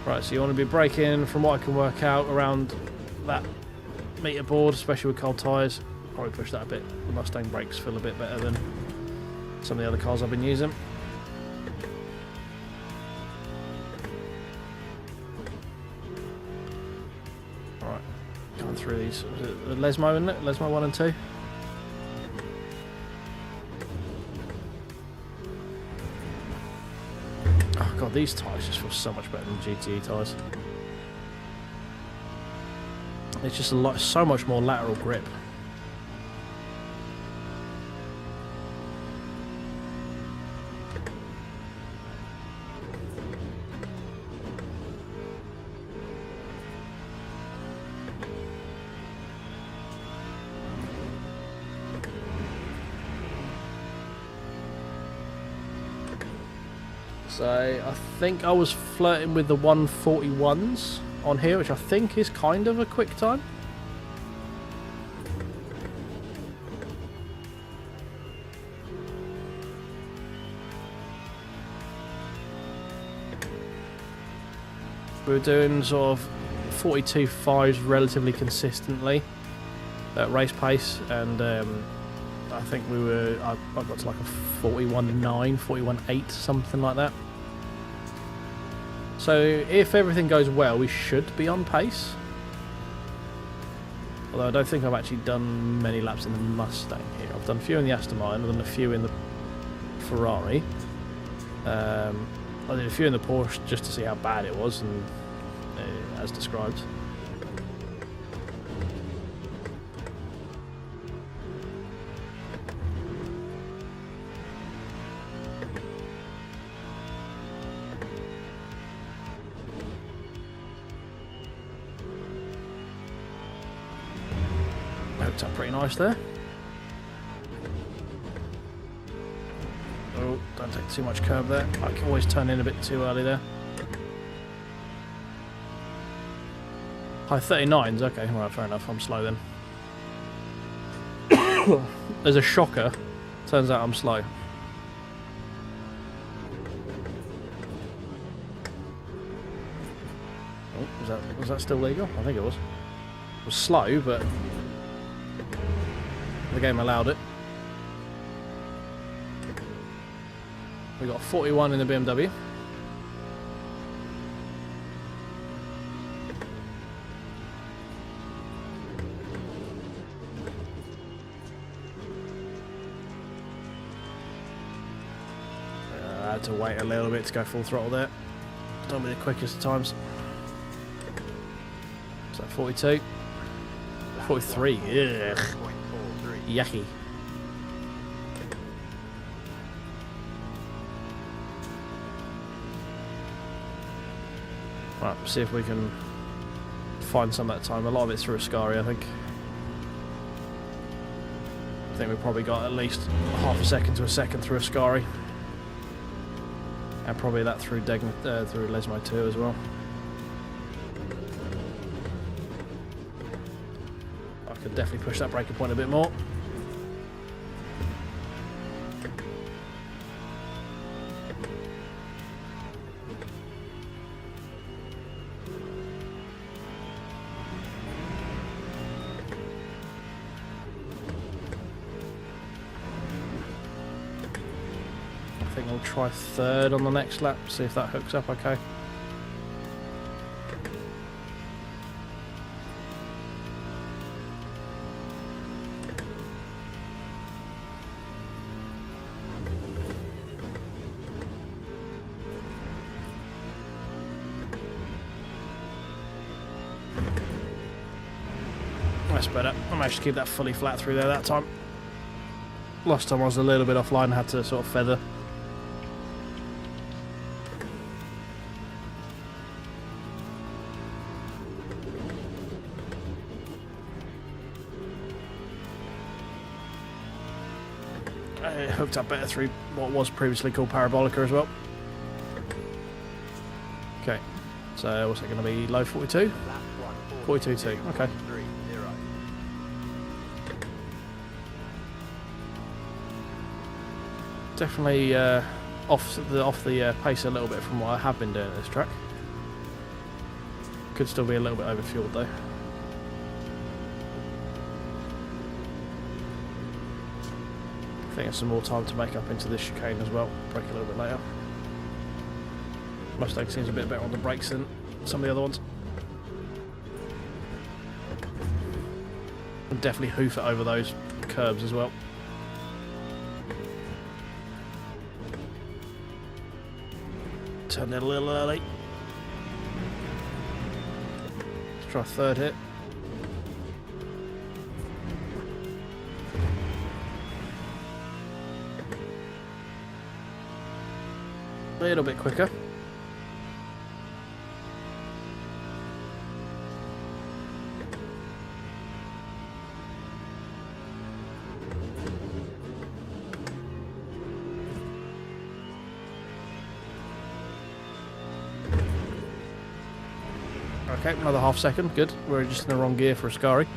Right, so you want to be braking, from what I can work out, around that meter board, especially with cold tyres. Probably push that a bit. The Mustang brakes feel a bit better than some of the other cars I've been using. through these. Lesmo, isn't it? Lesmo 1 and 2. Oh god, these tyres just feel so much better than GTE tyres. It's just so much more lateral grip. So I think I was flirting with the 141s on here, which I think is kind of a quick time. We were doing sort of 42.5s relatively consistently at race pace, and I think I got to like a 41.9, 41.8, something like that. So if everything goes well, we should be on pace. Although I don't think I've actually done many laps in the Mustang here. I've done a few in the Aston Martin, I've done a few in the Ferrari. I did a few in the Porsche just to see how bad it was, and as described. Hooked up pretty nice there. Oh, don't take too much curb there. I can always turn in a bit too early there. High 39s, okay, right, fair enough, I'm slow then. There's a shocker. Turns out I'm slow. Oh, was that still legal? I think it was. It was slow, but the game allowed it. We got 41 in the BMW. I had to wait a little bit to go full throttle there. Don't be the quickest of times. So 42. 43. Ugh. Yucky. Right, see if we can find some of that time. A lot of it's through Ascari, I think. I think we probably got at least half a second to a second through Ascari. And probably that through through Lesmo 2 as well. I could definitely push that breaker point a bit more. I think we'll try third on the next lap, see if that hooks up okay. That's better. I managed to keep that fully flat through there that time. Last time I was a little bit offline, had to sort of feather. It hooked up better through what was previously called Parabolica as well. Okay, so what's it going to be? Low 42? 42.2, okay. Definitely off the pace a little bit from what I have been doing at this track. Could still be a little bit overfueled though. I think there's some more time to make up into this chicane as well. Brake a little bit later. Mustang seems a bit better on the brakes than some of the other ones. And definitely hoof it over those curbs as well. Turn it a little early. Let's try a third hit. A little bit quicker. Okay, another half second. Good. We're just in the wrong gear for a Ascari.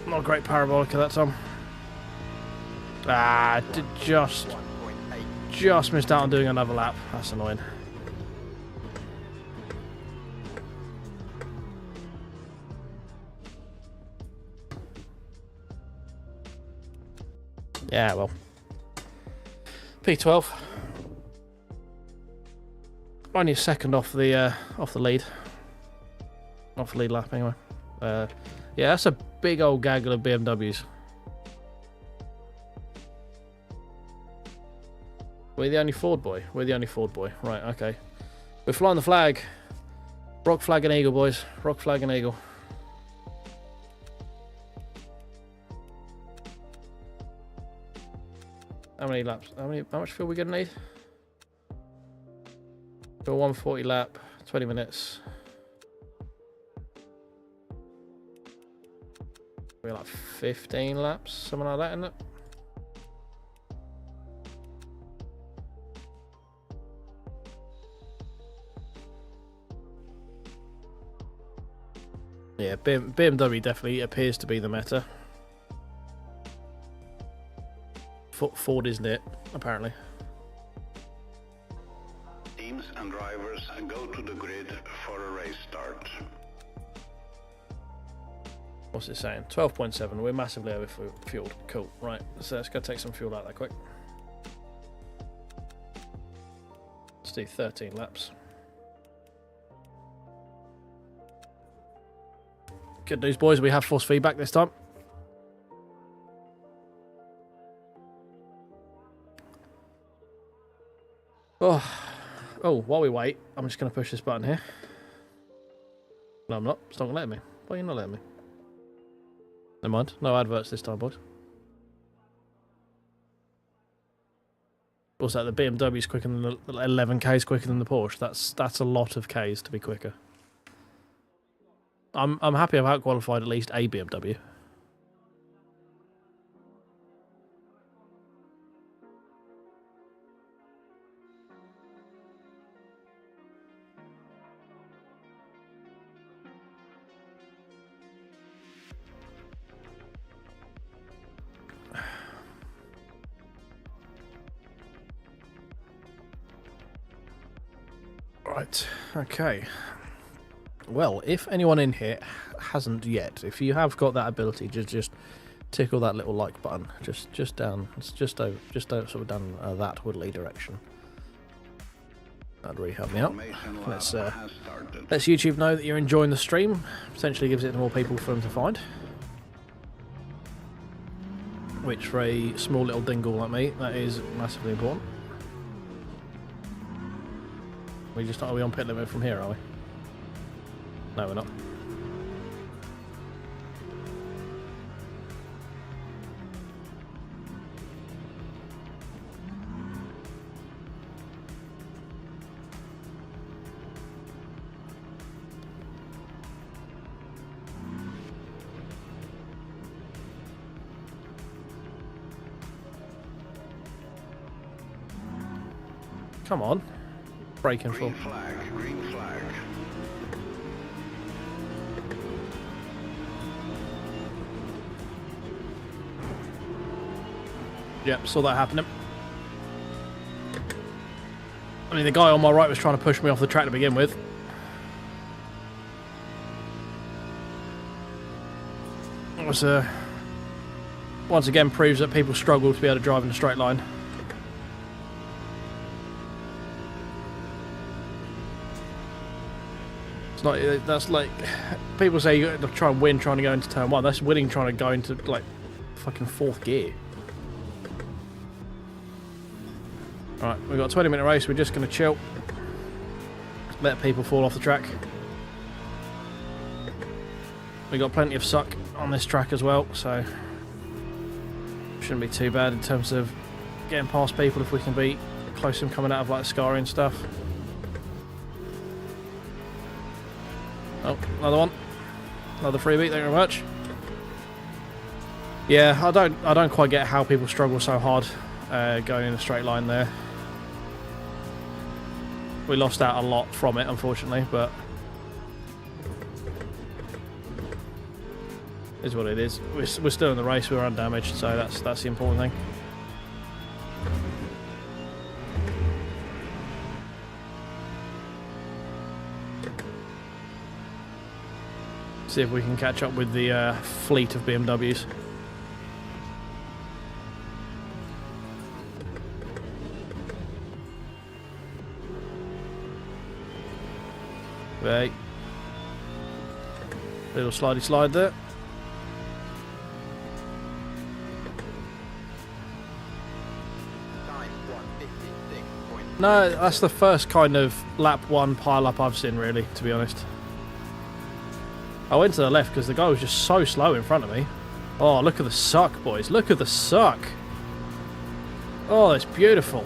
Not a great parabolic at that time. Ah, did just missed out on doing another lap. That's annoying. Yeah, well. P12. Only a second off the lead. Off the lead lap anyway. Yeah, that's a big old gaggle of BMWs. We're the only Ford boy. We're the only Ford boy. Right, okay. We're flying the flag. Rock, flag, and eagle, boys. Rock, flag, and eagle. How many laps? How much fuel we gonna need? For a 140 lap, 20 minutes. We're like 15 laps, something like that, isn't it? Yeah, BMW definitely appears to be the meta. Ford isn't it, apparently. Teams and drivers go to the grid for a race start. What's it saying? 12.7. We're massively over fueled. Cool. Right, so let's go take some fuel out there quick. Let's do 13 laps. Good news, boys. We have force feedback this time. Oh, while we wait, I'm just going to push this button here. No, I'm not. It's not going to let me. Why are you not letting me? Never mind. No adverts this time, boys. What's that? The BMW's quicker than the 11K's quicker than the Porsche. That's a lot of K's to be quicker. I'm happy I've outqualified at least a BMW. Right, okay. Well, if anyone in here hasn't yet, if you have got that ability, just tickle that little like button, just down, just sort of down that woodley direction. That'd really help me out. Let's YouTube know that you're enjoying the stream. Potentially gives it to more people for them to find. Which for a small little dingle like me, that is massively important. Are we on pit limit from here, are we? No, we're not. Come on. Braking full. Green flag. Yep, saw that happening. I mean, the guy on my right was trying to push me off the track to begin with. was once again proves that people struggle to be able to drive in a straight line. It's not. That's like people say you got to try and win trying to go into turn 1. That's winning trying to go into like fucking 4th gear. Right, we've got a 20-minute race. We're just going to chill. Let people fall off the track. We got plenty of suck on this track as well, so shouldn't be too bad in terms of getting past people if we can be close to them coming out of like Scary and stuff. Oh, another one. Another freebie, thank you very much. Yeah, I don't quite get how people struggle so hard going in a straight line there. We lost out a lot from it, unfortunately, but is what it is. We're still in the race. We're undamaged, so that's the important thing. See if we can catch up with the fleet of BMWs. Right. Little slidey slide there. Time 1:56.9. No, that's the first kind of lap 1 pile up I've seen, really, to be honest. I went to the left because the guy was just so slow in front of me. Oh, look at the suck, boys. Look at the suck. Oh, it's beautiful.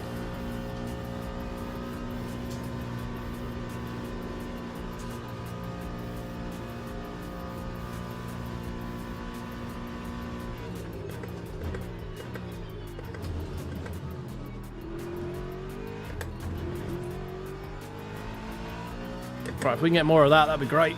Right, if we can get more of that, that'd be great.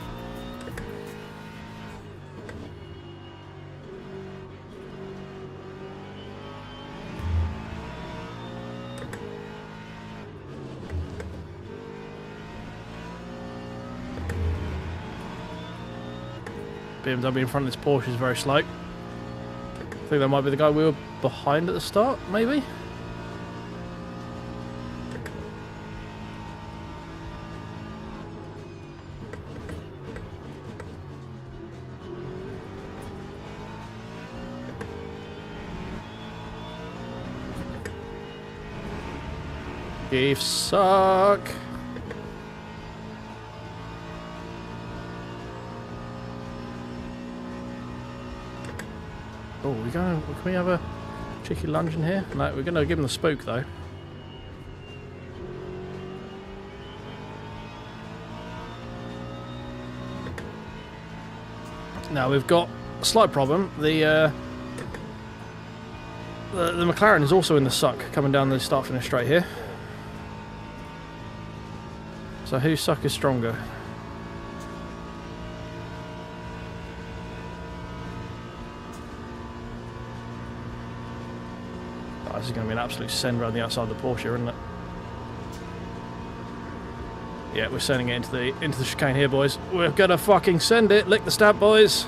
BMW in front of this Porsche is very slow. I think that might be the guy we were behind at the start, maybe? You suck. Oh, can we have a cheeky lunge in here? No, we're going to give him the spook though. Now we've got a slight problem. The McLaren is also in the suck coming down the start finish straight here. So whose suck is stronger? Oh, this is going to be an absolute send around the outside of the Porsche, isn't it? Yeah, we're sending it into the chicane here, boys. We're gonna fucking send it. Lick the stamp, boys.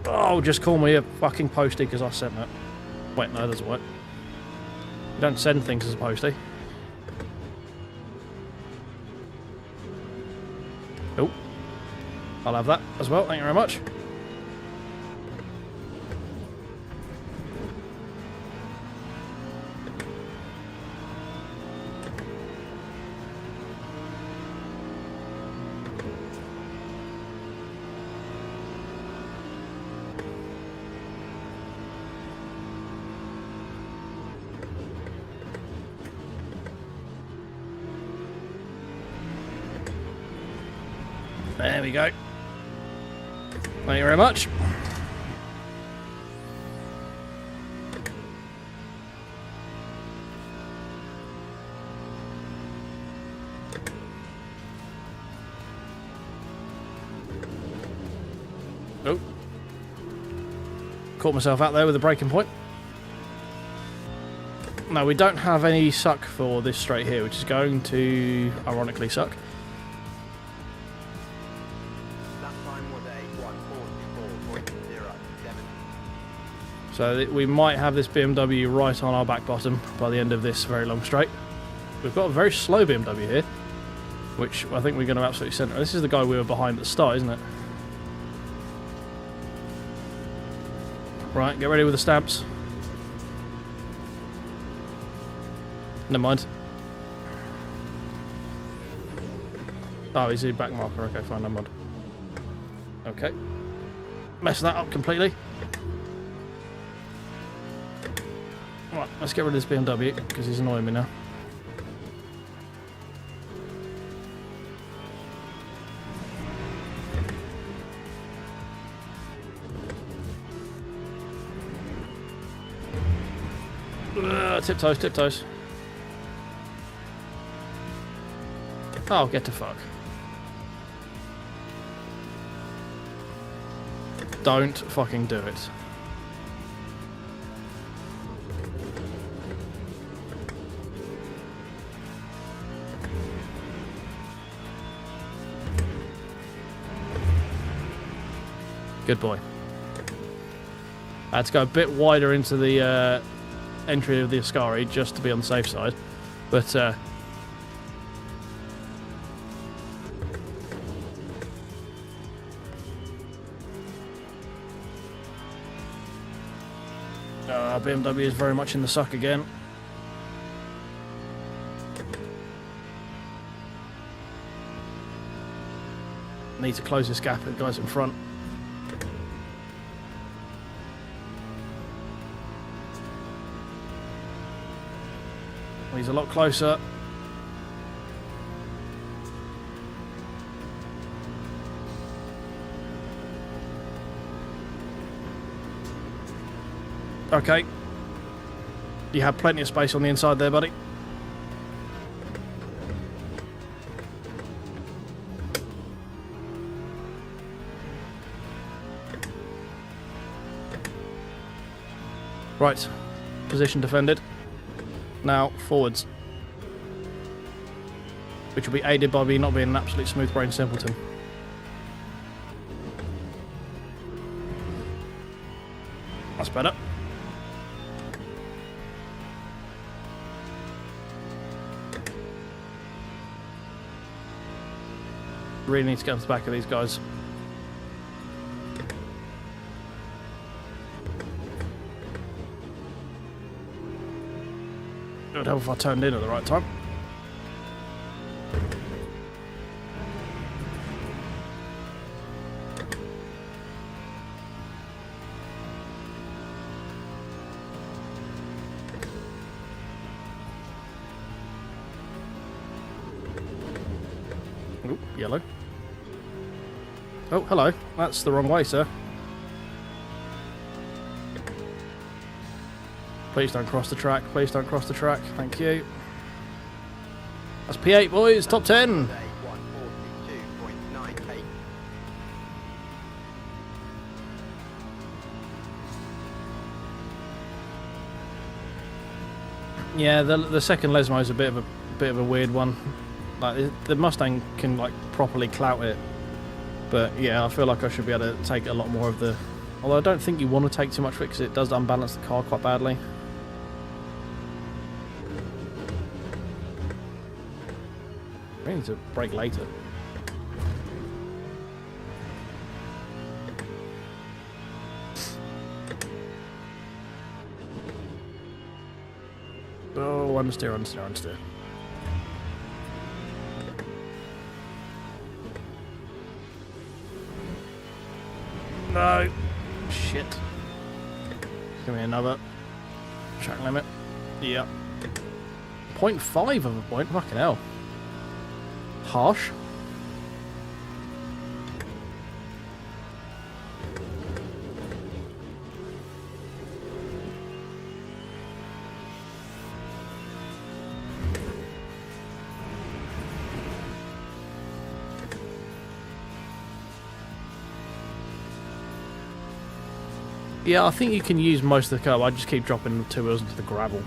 Oh, just call me a fucking postie because I sent that. Wait, no, that doesn't work. You don't send things as a postie. Oh, I'll have that as well. Thank you very much. There we go. Thank you very much. Oh. Caught myself out there with a braking point. No, we don't have any suck for this straight here, which is going to ironically suck. So we might have this BMW right on our back bottom by the end of this very long straight. We've got a very slow BMW here, which I think we're going to absolutely centre. This is the guy we were behind at the start, isn't it? Right, get ready with the stamps. Never mind. Oh, he's the back marker. Okay, fine, never mind. Okay. Mess that up completely. Right, let's get rid of this BMW, because he's annoying me now. Tiptoes, tiptoes. Oh, get to fuck. Don't fucking do it. Good boy. I had to go a bit wider into the entry of the Ascari just to be on the safe side, but BMW is very much in the suck again. Need to close this gap with the guys in front. He's a lot closer. Okay. You have plenty of space on the inside there, buddy. Right. Position defended. Now, forwards. Which will be aided by me not being an absolute smooth-brained simpleton. That's better. Really need to get to the back of these guys. It would help if I turned in at the right time. Ooh, yellow. Oh, hello. That's the wrong way, sir. Please don't cross the track. Please don't cross the track. Thank you. That's P8, boys. Top 10. Yeah, the second Lesmo is a bit of a weird one. Like the Mustang can like properly clout it, but yeah, I feel like I should be able to take a lot more of the. Although I don't think you want to take too much of it because it does unbalance the car quite badly. I need to brake later. Oh, understeer, understeer, understeer. No. Shit. Give me another. Track limit. Yep. 0.5 of a point. Fucking hell. Harsh. Yeah, I think you can use most of the curb. I just keep dropping the two wheels into the gravel.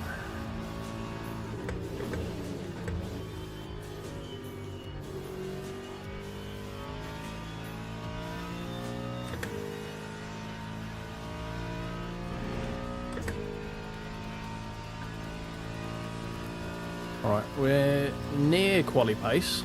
Alright, we're near quali pace.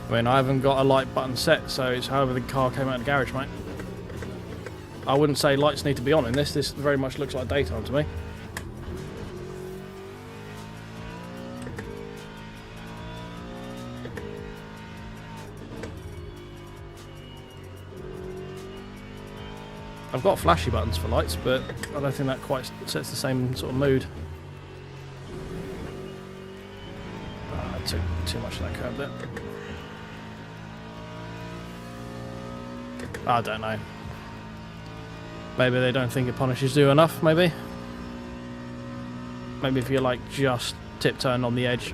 I mean, I haven't got a light button set, so it's however the car came out of the garage, mate. I wouldn't say lights need to be on in this. This very much looks like daytime to me. I've got flashy buttons for lights, but I don't think that quite sets the same sort of mood. I took too much of that curb there. I don't know. Maybe they don't think it punishes you enough, maybe? Maybe if you're like just tiptoeing on the edge,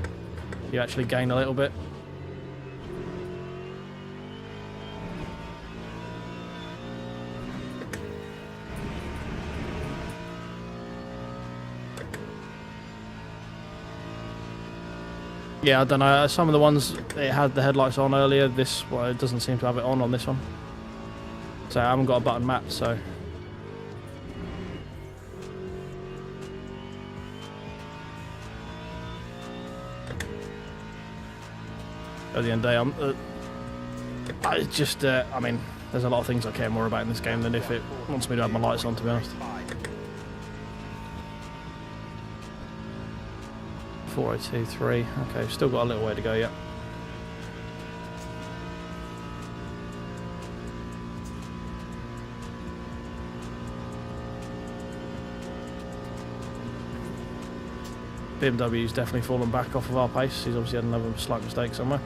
you actually gain a little bit. Yeah, I don't know. Some of the ones it had the headlights on earlier, well, it doesn't seem to have it on this one. So I haven't got a button map, so. At the end of the day, I mean, there's a lot of things I care more about in this game than if it wants me to have my lights on, to be honest. 4023, okay, still got a little way to go yet. BMW's definitely fallen back off of our pace. He's obviously had another slight mistake somewhere.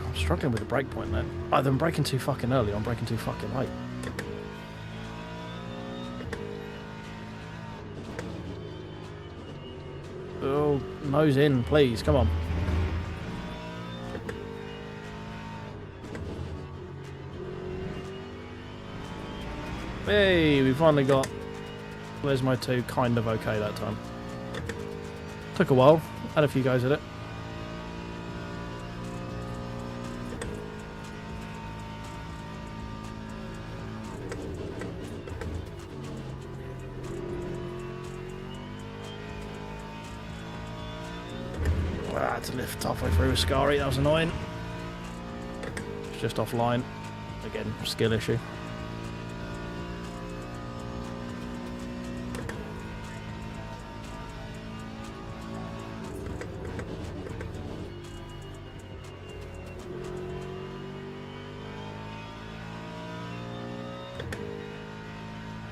I'm struggling with the brake point then. Either I'm braking too fucking early or I'm braking too fucking late. Oh, nose in, please, come on. Hey, we finally got Where's My 2 kind of okay that time. Took a while, had a few goes at it. I had to lift halfway through with Scary, that was annoying. It's just offline. Again, skill issue.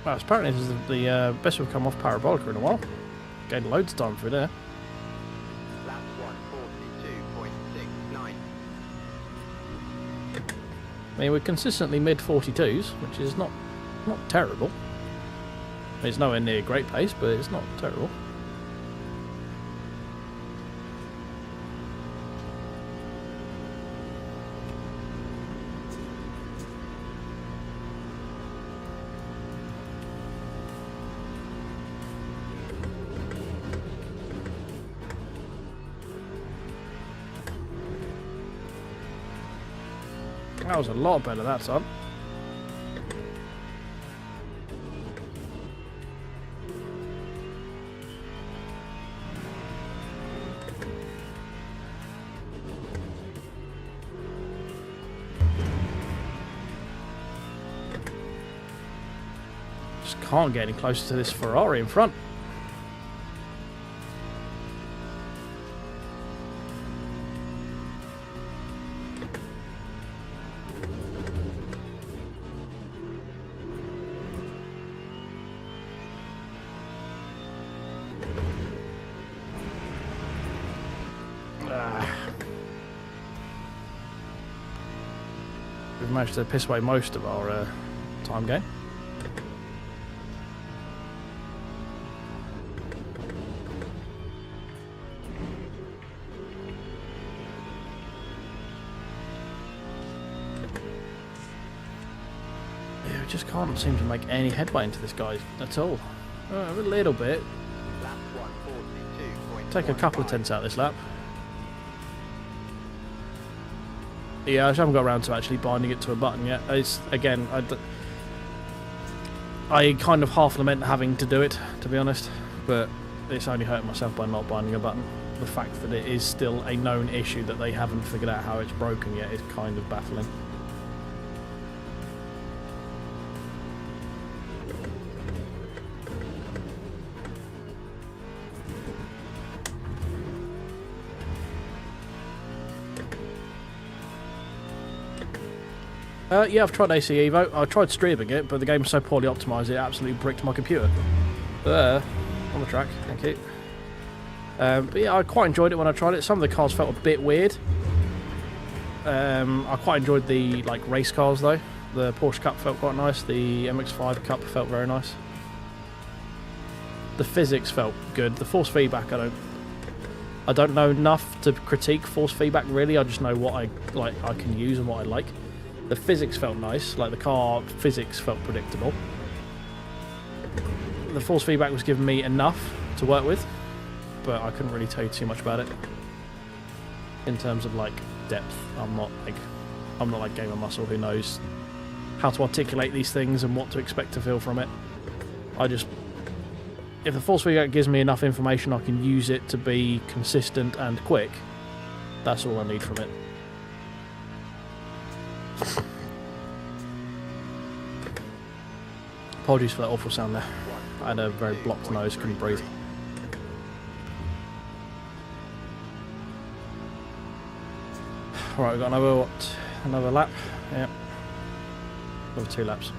Well, apparently this is the best we've come off Parabolica in a while. Gained loads of time through there. Lap 142.69. I mean, we're consistently mid-42s, which is not terrible. I mean, it's nowhere near great pace, but it's not terrible. That was a lot better that time. Just can't get any closer to this Ferrari in front. We've managed to piss away most of our time gain. just can't seem to make any headway into this guy at all. A little bit. Lap 142.1. Take a couple of tenths out this lap. Yeah, I just haven't got around to actually binding it to a button yet. It's, again, I kind of half lament having to do it, to be honest, but it's only hurting myself by not binding a button. The fact that it is still a known issue that they haven't figured out how it's broken yet is kind of baffling. Yeah, I've tried AC Evo. I tried streaming it, but the game's so poorly optimised it absolutely bricked my computer. On the track, thank you. But yeah, I quite enjoyed it when I tried it. Some of the cars felt a bit weird. I quite enjoyed the race cars though. The Porsche Cup felt quite nice. The MX-5 Cup felt very nice. The physics felt good. The force feedback, I don't know enough to critique force feedback really. I just know what I can use and what I like. The physics felt nice, like the car physics felt predictable. The force feedback was giving me enough to work with, but I couldn't really tell you too much about it. In terms of depth, I'm not like Gamer Muscle who knows how to articulate these things and what to expect to feel from it. If the force feedback gives me enough information, I can use it to be consistent and quick. That's all I need from it. Apologies for that awful sound there. I had a very blocked nose, couldn't breathe. Alright, we've got another lap? Yeah. Another 2 laps.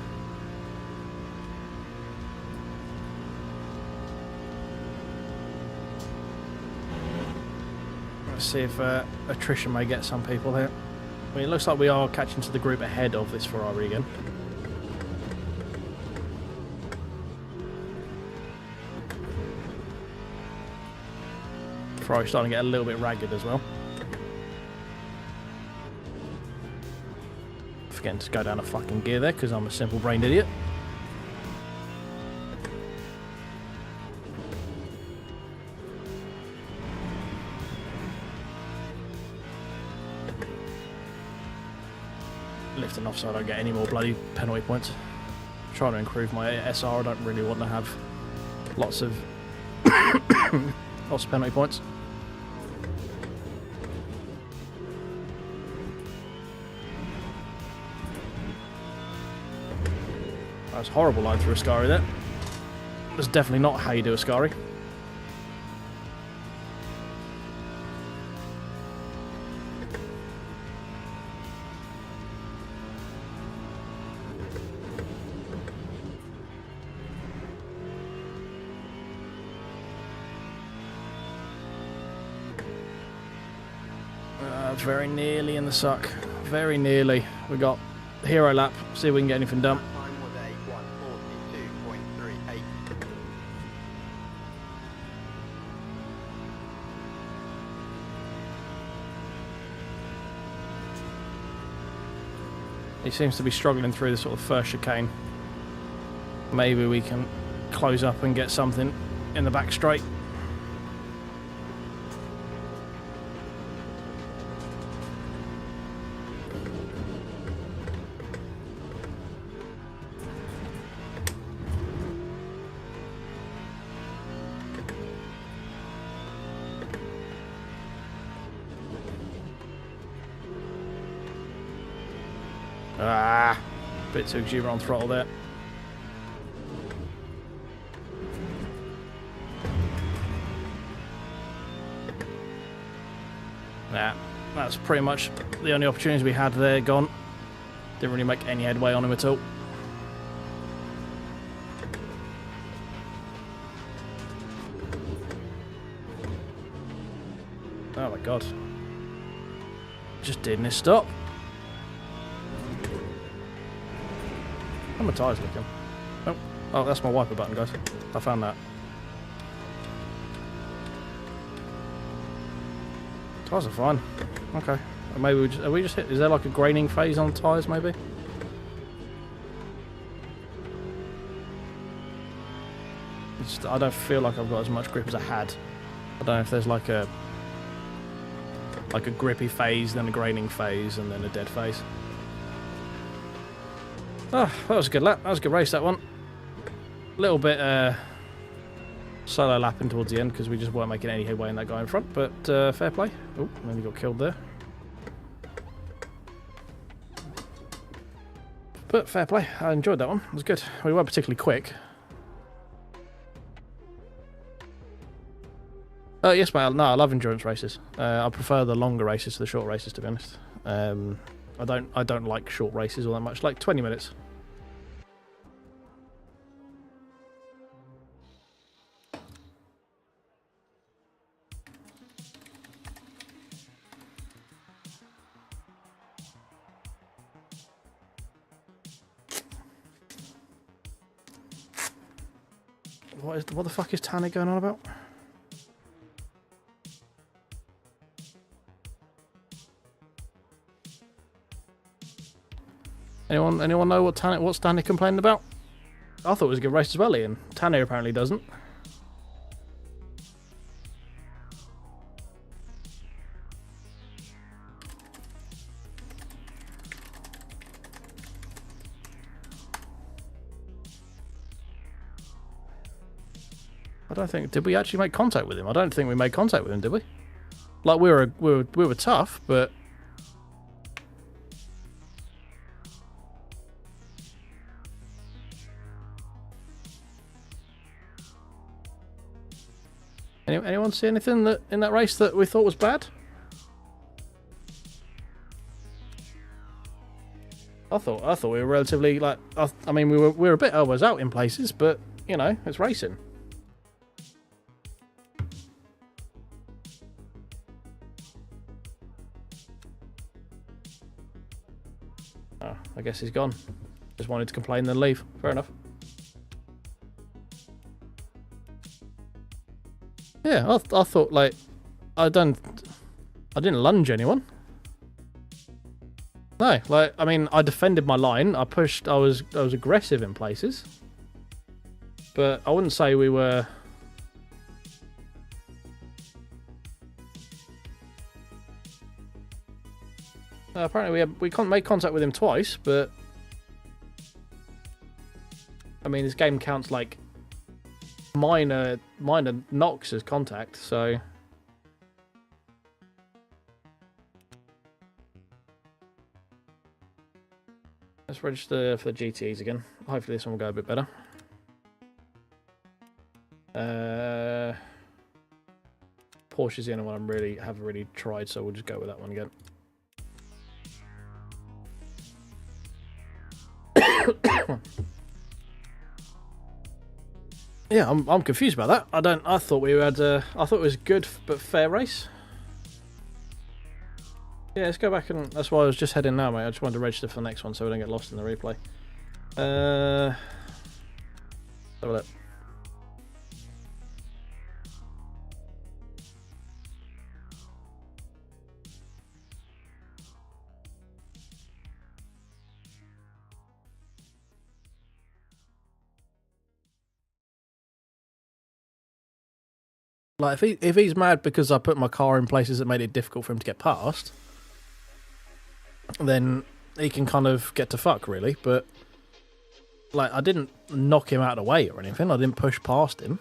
Let's see if attrition may get some people here. I mean, it looks like we are catching to the group ahead of this Ferrari again. Ferrari's starting to get a little bit ragged as well. Forgetting to go down a fucking gear there because I'm a simple-brained idiot. Lifting off so I don't get any more bloody penalty points. I'm trying to improve my SR. I don't really want to have lots of penalty points. That was a horrible line through a Ascari there. That's definitely not how you do a Ascari. Very nearly in the suck. Very nearly. We got hero lap. See if we can get anything done. Time was a 142.38. He seems to be struggling through the sort of first chicane. Maybe we can close up and get something in the back straight. Bit too exuberant on throttle there. Yeah, that's pretty much the only opportunities we had there gone. Didn't really make any headway on him at all. Oh my god. Just didn't stop. How are my tyres looking? Oh, that's my wiper button, guys. I found that. Tyres are fine. Okay. Maybe we just hit. Is there like a graining phase on tyres, maybe? I don't feel like I've got as much grip as I had. I don't know if there's like a grippy phase, then a graining phase, and then a dead phase. Oh, that was a good lap. That was a good race, that one. A little bit solo lapping towards the end because we just weren't making any headway in that guy in front, but fair play. Oh, nearly got killed there. But fair play. I enjoyed that one. It was good. We weren't particularly quick. Yes, mate. No, I love endurance races. I prefer the longer races to the short races, to be honest. I don't like short races all that much. Like 20 minutes. What the fuck is Tanner going on about? Anyone know what's Tanner complaining about? I thought it was a good race as well, Ian. Tanner apparently doesn't. I don't think. Did we actually make contact with him? I don't think we made contact with him, did we? Like we were tough, but. Anyone see anything in that race that we thought was bad? I thought we were relatively like. I mean, we were a bit elbows out in places, but you know, it's racing. Oh, I guess he's gone. Just wanted to complain then leave. Fair enough. Yeah, I thought like I didn't lunge anyone. No, like I mean I defended my line. I pushed. I was aggressive in places, but I wouldn't say we were. Apparently we made contact with him twice, but I mean his game counts like minor knocks as contact, so let's register for the GTEs again. Hopefully this one will go a bit better. Porsche's the only one I haven't really tried, so we'll just go with that one again. Yeah, I'm confused about that. I thought we had. I thought it was a good but fair race. Yeah, let's go back and that's why I was just heading now, mate. I just wanted to register for the next one so we don't get lost in the replay. Let's have a look. Like if he's mad because I put my car in places that made it difficult for him to get past, then he can kind of get to fuck really. But like I didn't knock him out of the way or anything. I didn't push past him.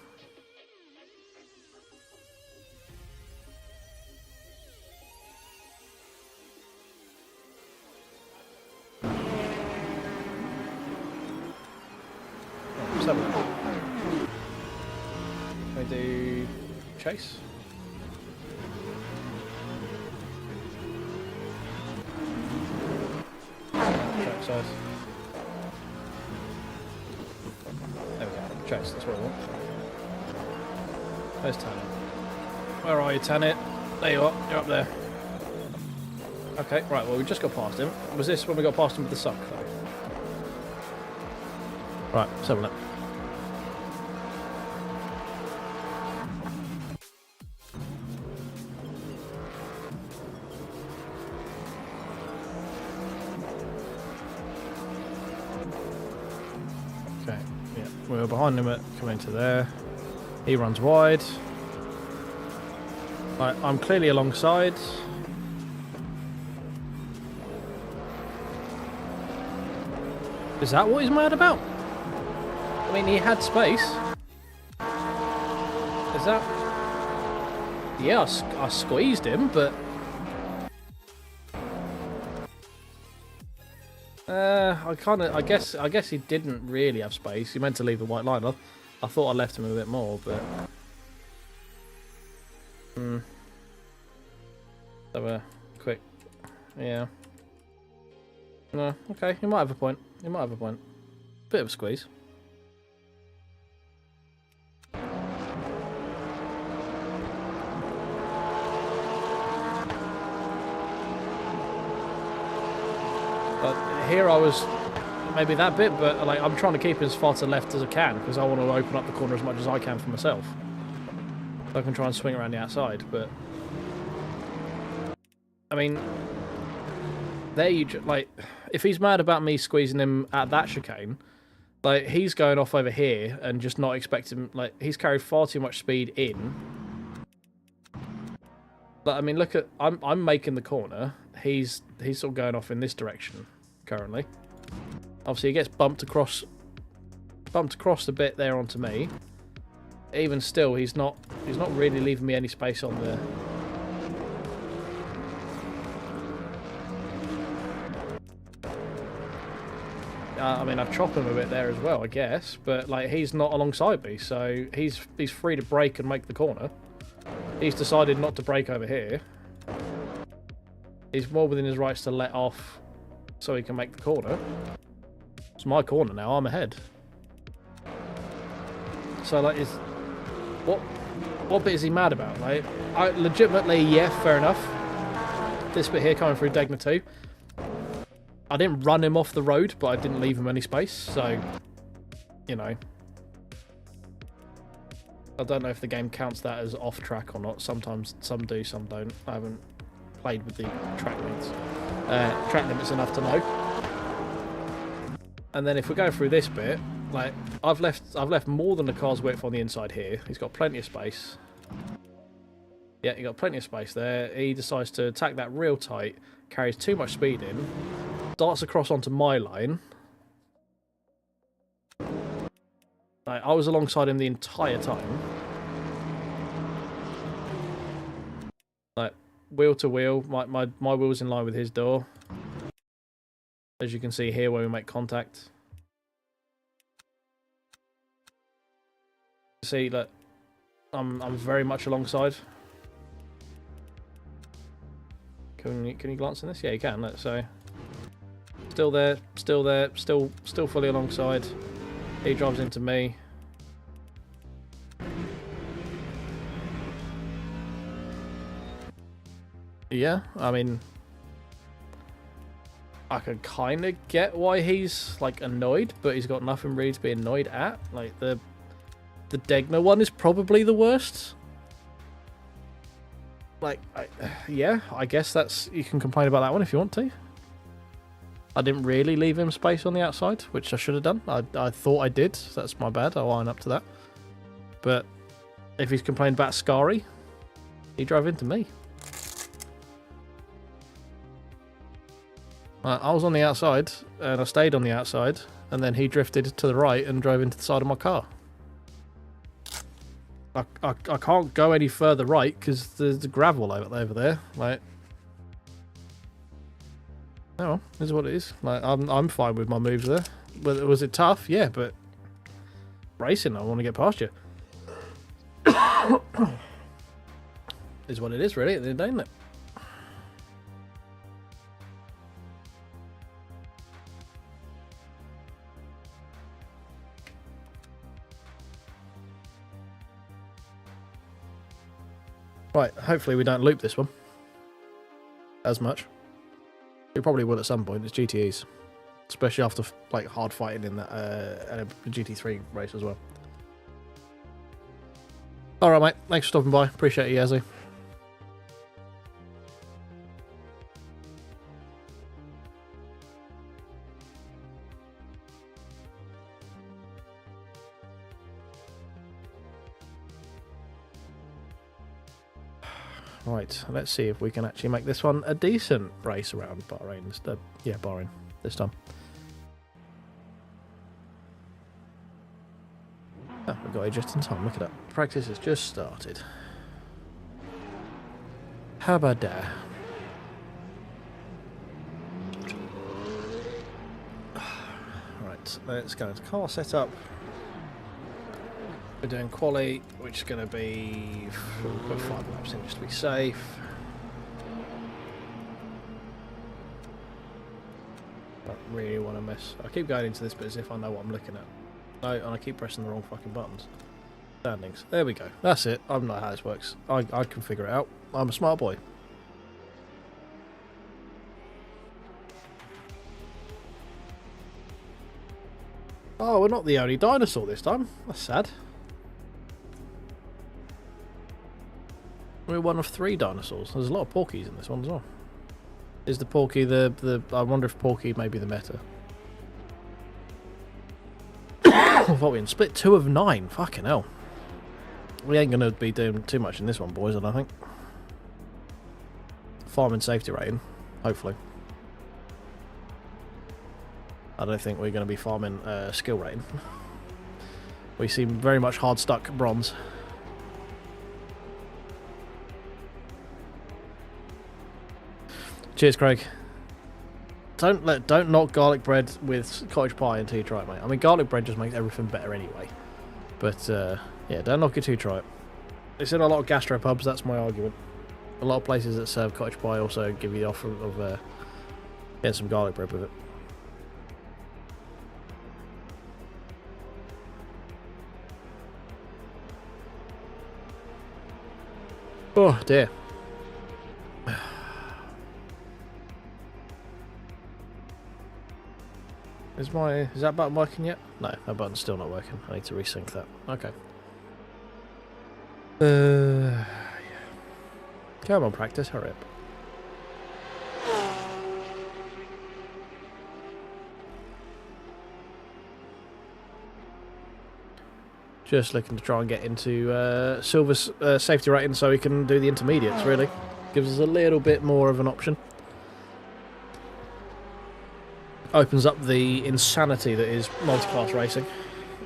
Can we do chase? Track size. There we go. Chase, that's what I want. Where's Tanit? Where are you, Tanit? There you are. You're up there. Okay, right, well we just got past him. Was this when we got past him with the suck though? Right, let's have a look. Okay, yeah, we were behind him at coming to there. He runs wide. Right, I'm clearly alongside. Is that what he's mad about? I mean, he had space. Is that... Yeah, I squeezed him, but... I guess he didn't really have space. He meant to leave the white line. I thought I left him a bit more, but... Have a quick... Yeah. No, okay, he might have a point. He might have a point. Bit of a squeeze. But here I was maybe that bit, but like I'm trying to keep as far to the left as I can because I want to open up the corner as much as I can for myself. So I can try and swing around the outside, but I mean, there you like if he's mad about me squeezing him at that chicane, like he's going off over here and just not expecting, like he's carried far too much speed in. But I mean, look at I'm making the corner. He's sort of going off in this direction currently. Obviously, he gets bumped across a bit there onto me. Even still, he's not really leaving me any space on the. I mean, I've chopped him a bit there as well, I guess, but like he's not alongside me, so he's free to brake and make the corner. He's decided not to brake over here. He's more within his rights to let off so he can make the corner. It's my corner now, I'm ahead. So like, what bit is he mad about? Like, I legitimately, yeah, fair enough. This bit here coming through Degna 2. I didn't run him off the road, but I didn't leave him any space, so, you know. I don't know if the game counts that as off track or not. Sometimes some do, some don't. I haven't played with the track limits enough to know. And then if we go through this bit, like I've left more than the car's width on the inside here. He's got plenty of space. Yeah, he got plenty of space there. He decides to attack that real tight, carries too much speed in, darts across onto my line. Like, I was alongside him the entire time. Like, wheel to wheel, my wheel's in line with his door. As you can see here where we make contact. See that I'm very much alongside. Can you glance in this? Yeah, you can. Look, so still there, still fully alongside. He drives into me. Yeah, I mean, I can kind of get why he's like annoyed, but he's got nothing really to be annoyed at. Like the Degna one is probably the worst. Like, yeah, I guess that's, you can complain about that one if you want to. I didn't really leave him space on the outside, which I should have done. I thought I did. So that's my bad. I'll line up to that. But if he's complained about Scary, he drove into me. I was on the outside, and I stayed on the outside, and then he drifted to the right and drove into the side of my car. I can't go any further right because there's the gravel over there. Like, oh, well, this is what it is. Like, I'm fine with my moves there. Was it tough? Yeah, but racing, I want to get past you. Is what it is, really, at the end of the day, isn't it? Right, hopefully we don't loop this one as much. We probably will at some point. It's GTEs, especially after like hard fighting in that GT3 race as well. All right, mate. Thanks for stopping by. Appreciate you, Yazzie. Right, let's see if we can actually make this one a decent race around Bahrain. Yeah, Bahrain this time. Oh, we've got here just in time. Look at that. Practice has just started. How about that? Right, let's go into car setup. We're doing quali, which is going to be... We'll put 5 laps in just to be safe. Don't really want to mess... I keep going into this bit as if I know what I'm looking at. No, and I keep pressing the wrong fucking buttons. Standings. There we go. That's it. I know how this works. I can figure it out. I'm a smart boy. Oh, we're not the only dinosaur this time. That's sad. We're one of 3 dinosaurs. There's a lot of Porkies in this one as well. Is the Porky the... I wonder if Porky may be the meta. I thought we had split 2 of 9. Fucking hell. We ain't going to be doing too much in this one, boys, I don't think. Farming safety rating. Hopefully. I don't think we're going to be farming skill rating. We seem very much hard stuck bronze. Cheers, Craig. Don't knock garlic bread with cottage pie until you try it, mate. I mean, garlic bread just makes everything better anyway. But yeah, don't knock it till you try it. It's in a lot of gastropubs. That's my argument. A lot of places that serve cottage pie also give you the offer of getting some garlic bread with it. Oh dear. Is that button working yet? No, that button's still not working. I need to resync that. Okay. Yeah. Come on, practice, hurry up. Just looking to try and get into Silver's safety rating so we can do the intermediates, really. Gives us a little bit more of an option. Opens up the insanity that is multi-class racing,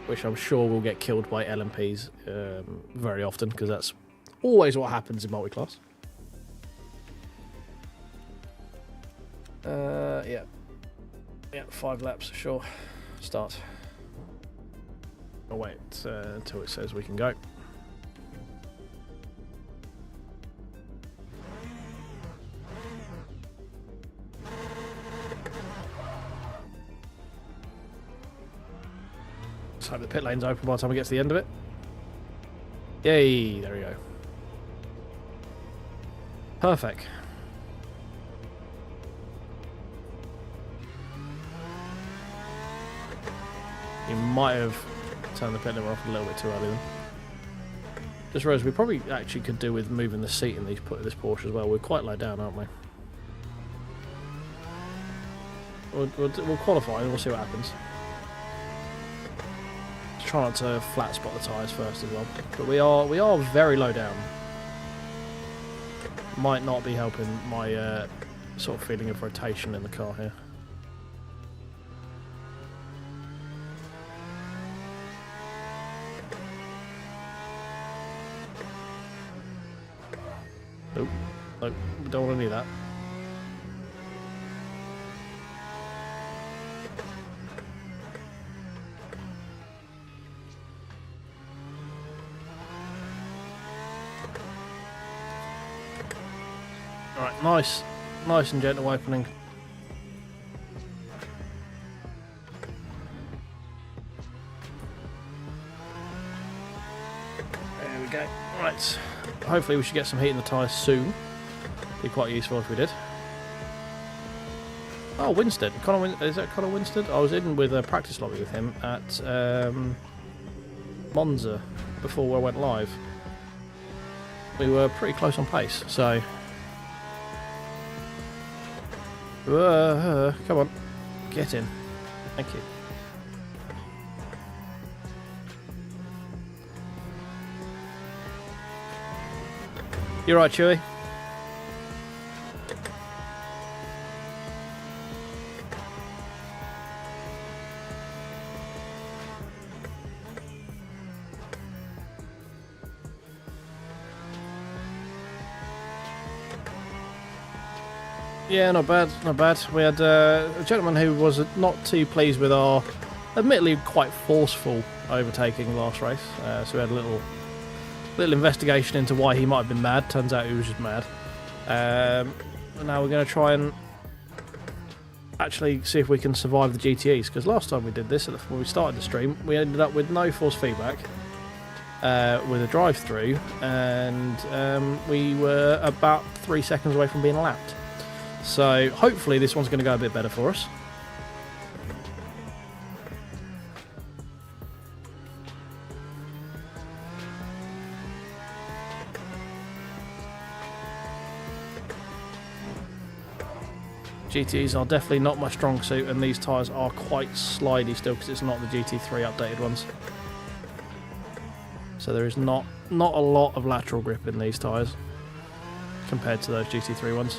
which I'm sure will get killed by LMPs very often, because that's always what happens in multi-class. Yeah. Yeah, 5 laps, sure. Start. I'll wait until it says we can go. Let's hope the pit lane's open by the time we get to the end of it. Yay, there we go. Perfect. You might have turned the pit limit off a little bit too early then. Just realised we probably actually could do with moving the seat in this Porsche as well. We're quite low down, aren't we? We'll qualify and we'll see what happens. Just try not to flat spot the tyres first as well. But we are very low down. Might not be helping my sort of feeling of rotation in the car here. Nope. Nope. We don't want any of that. Alright, nice and gentle opening. There we go. Right. Hopefully we should get some heat in the tyres soon. Be quite useful if we did. Oh, Winstead. Is that Connor Winstead? I was in with a practice lobby with him at Monza before I went live. We were pretty close on pace, so... come on. Get in. Thank you. You're right, Chewie. Yeah, not bad, not bad. We had a gentleman who was not too pleased with our, admittedly, quite forceful overtaking last race. So we had a little investigation into why he might have been mad. Turns out he was just mad. And now we're going to try and actually see if we can survive the GTEs, because last time we did this, when we started the stream, we ended up with no force feedback with a drive-through, and we were about 3 seconds away from being lapped. So hopefully this one's going to go a bit better for us. GTEs are definitely not my strong suit, and these tyres are quite slidey still because it's not the GT3 updated ones. So there is not a lot of lateral grip in these tyres compared to those GT3 ones.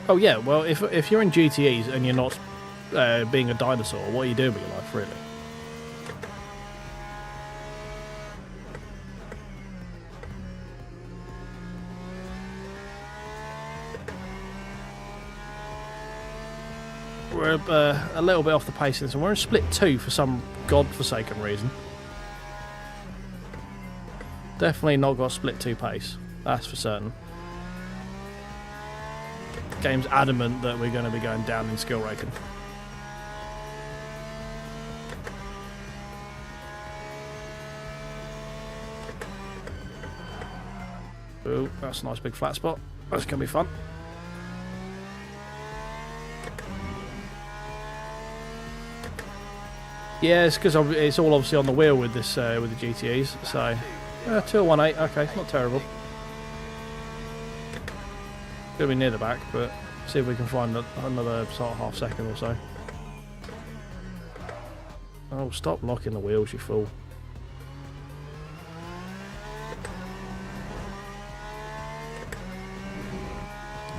Oh yeah, well if you're in GTEs and you're not being a dinosaur, what are you doing with your life, really? We're a little bit off the pace in this one. We're in split 2 for some godforsaken reason. Definitely not got split 2 pace, that's for certain. Game's adamant that we're going to be going down in skill rating. Ooh, that's a nice big flat spot. That's going to be fun. Yeah, it's because it's all obviously on the wheel with this with the GTEs. So 2.18, okay, not terrible. Gonna be near the back, but see if we can find another sort of half second or so. Oh, stop locking the wheels, you fool.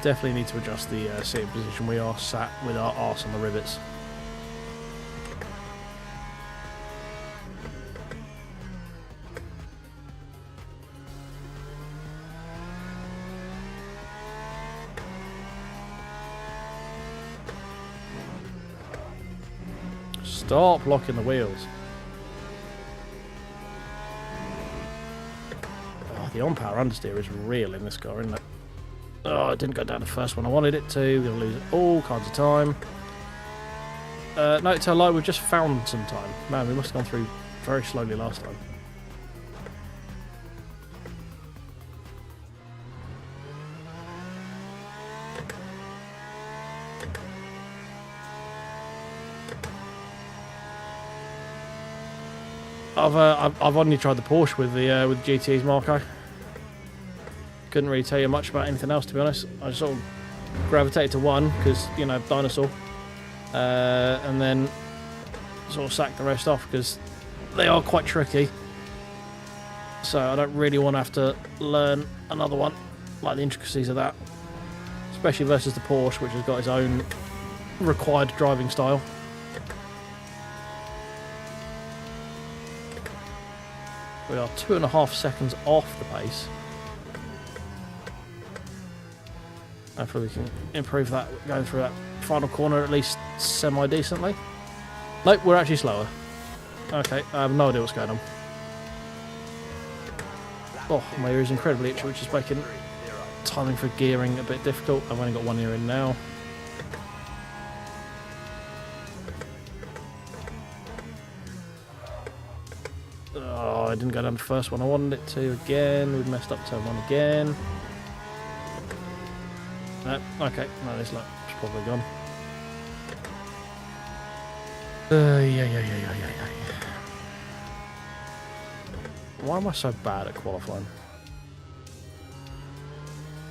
Definitely need to adjust the seating position. We are sat with our arse on the rivets. Stop locking the wheels. Oh, the on-power understeer is real in this car, isn't it? Oh, it didn't go down the first one I wanted it to. We're going to lose all kinds of time. No, tell a lie, we've just found some time. Man, we must have gone through very slowly last time. I've only tried the Porsche with the GTEs, Marco. Couldn't really tell you much about anything else, to be honest. I just sort of gravitated to one because, you know, dinosaur, and then sort of sacked the rest off because they are quite tricky. So I don't really want to have to learn another one, like the intricacies of that, especially versus the Porsche, which has got its own required driving style. We are 2.5 seconds off the pace. Hopefully we can improve that going through that final corner at least semi-decently. Nope, we're actually slower. Okay, I have no idea what's going on. Oh, my ear is incredibly itchy, which is making timing for gearing a bit difficult. I've only got one ear in now. Oh, I didn't go down the first one I wanted it to again. We've messed up turn 1 again. No, okay, no, this lap is probably gone. Yeah. Why am I so bad at qualifying?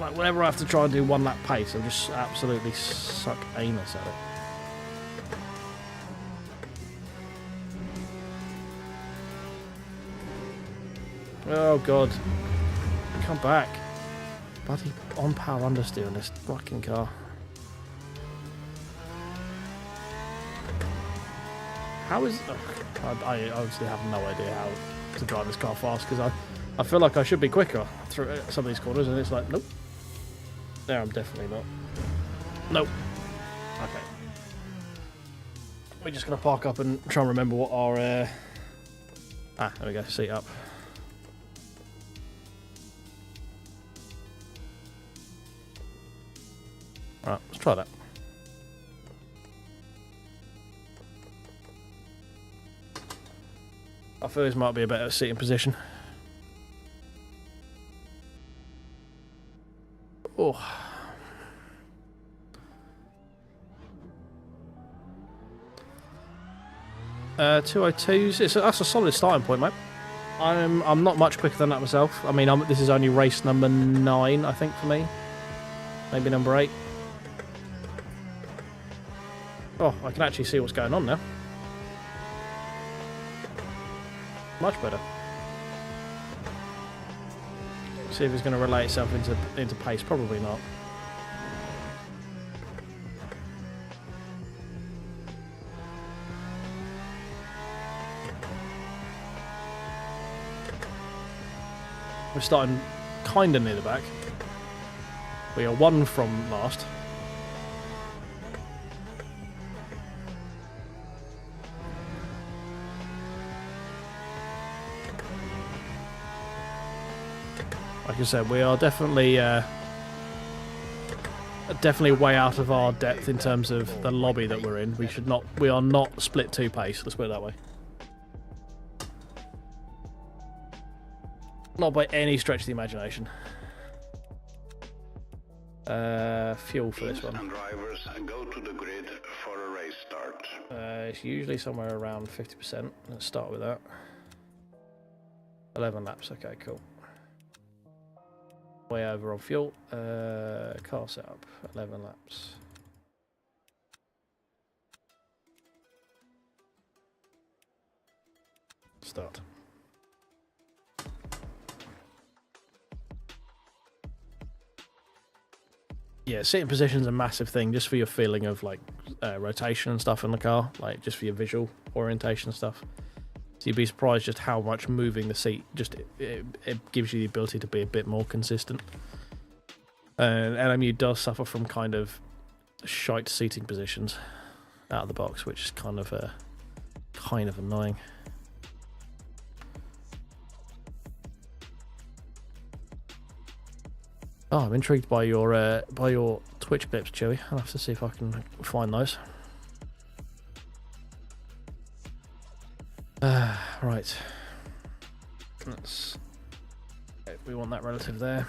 Like, whenever I have to try and do one lap pace, I just absolutely suck anus at it. Oh god. Come back. Bloody on-power understeer in this fucking car. How is... I honestly have no idea how to drive this car fast, because I feel like I should be quicker through some of these corners, and it's like, nope. There, I'm definitely not. Nope. Okay. We're just going to park up and try and remember what our... there we go, seat up. Alright, let's try that. I feel this might be a better seating position. Oh. 202s. That's a solid starting point, mate. I'm not much quicker than that myself. I mean, this is only race number 9, I think, for me. Maybe number 8. Oh, I can actually see what's going on now. Much better. See if it's going to relate itself into pace. Probably not. We're starting kind of near the back. We are 1 from last. Like I said, we are definitely way out of our depth in terms of the lobby that we're in. We are not split 2 pace, let's put it that way. Not by any stretch of the imagination. Fuel for this one. And drivers go to the grid for a race start. It's usually somewhere around 50%. Let's start with that. 11 laps, okay, cool. Way over on fuel. Car setup, 11 laps. Start. Yeah, sitting position's a massive thing, just for your feeling of like rotation and stuff in the car, like just for your visual orientation and stuff. So you'd be surprised just how much moving the seat it gives you the ability to be a bit more consistent. And LMU does suffer from kind of shite seating positions out of the box, which is kind of annoying. Oh, I'm intrigued by your Twitch clips, Chewy. I'll have to see if I can find those. Right. We want that relative there.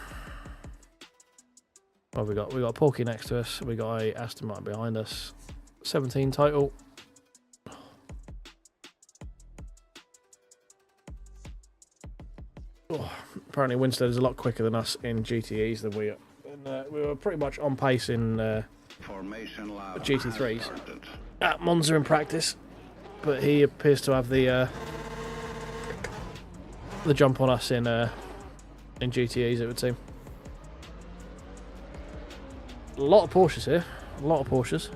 What have we got? We got a Porky next to us. We got a Aston Martin behind us. 17 total. Oh, apparently Winstead is a lot quicker than us in GTEs than we are. And, we were pretty much on pace in GT3s at Monza in practice, but he appears to have the jump on us in GTEs, it would seem. A lot of Porsches here. A lot of Porsches.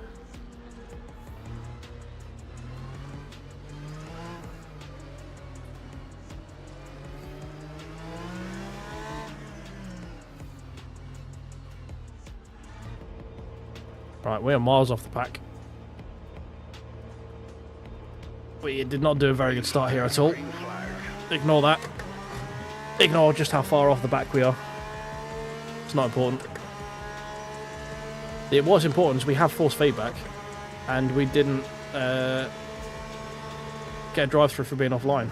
Right, we are miles off the pack. We did not do a very good start here at all. Ignore that. Ignore just how far off the back we are. It's not important. It was important because we have force feedback, and we didn't get a drive-through for being offline.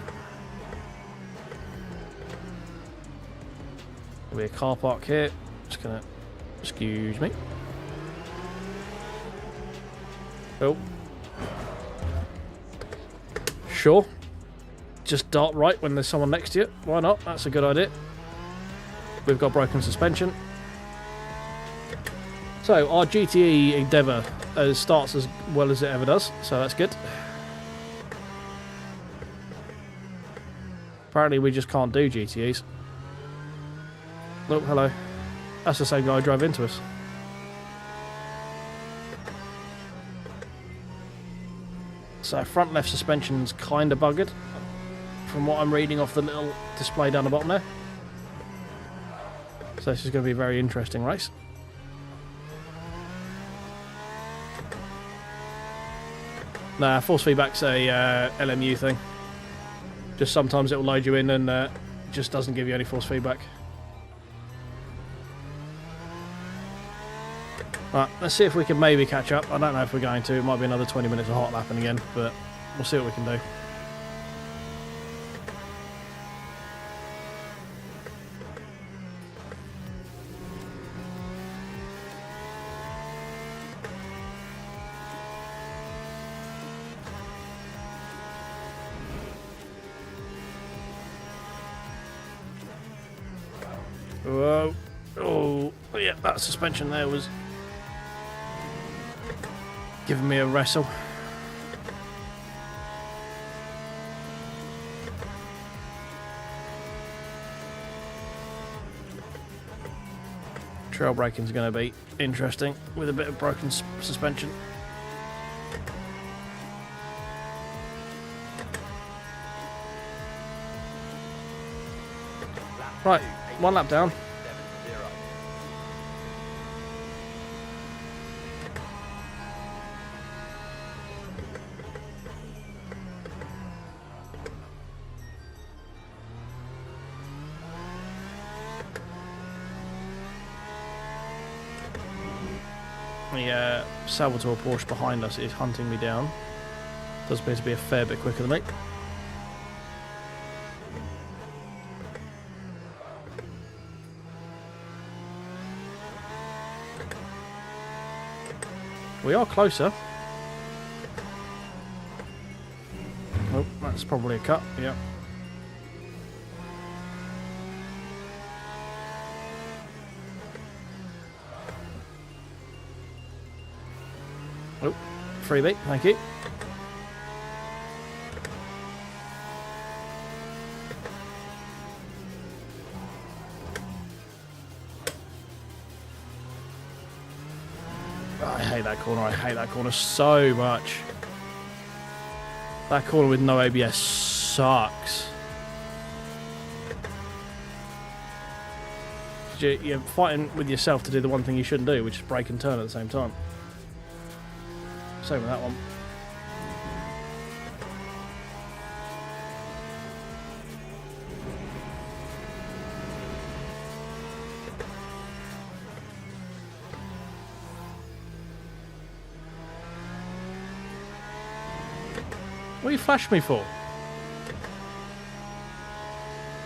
There'll be a car park here. Just gonna... Excuse me. Oh. Sure. Just dart right when there's someone next to you. Why not? That's a good idea. We've got broken suspension. So, our GTE endeavour starts as well as it ever does, so that's good. Apparently we just can't do GTEs. Oh, hello. That's the same guy who drove into us. So front left suspension's kind of buggered from what I'm reading off the little display down the bottom there. So this is going to be a very interesting race. Nah, force feedback's a LMU thing. Just sometimes it will load you in and just doesn't give you any force feedback. Right, let's see if we can maybe catch up. I don't know if we're going to. It might be another 20 minutes of hot lapping again, but we'll see what we can do. Whoa. Oh, yeah, that suspension there was giving me a wrestle. Trail braking is going to be interesting with a bit of broken suspension. Right, one lap down. 70. The Salvatore Porsche behind us is hunting me down. Does appear to be a fair bit quicker than me. We are closer. Oh, that's probably a cut, yeah. Oh, freebie, thank you. I hate that corner. I hate that corner so much. That corner with no ABS sucks. You're fighting with yourself to do the one thing you shouldn't do, which is brake and turn at the same time. Same with that one. What you flashed me for?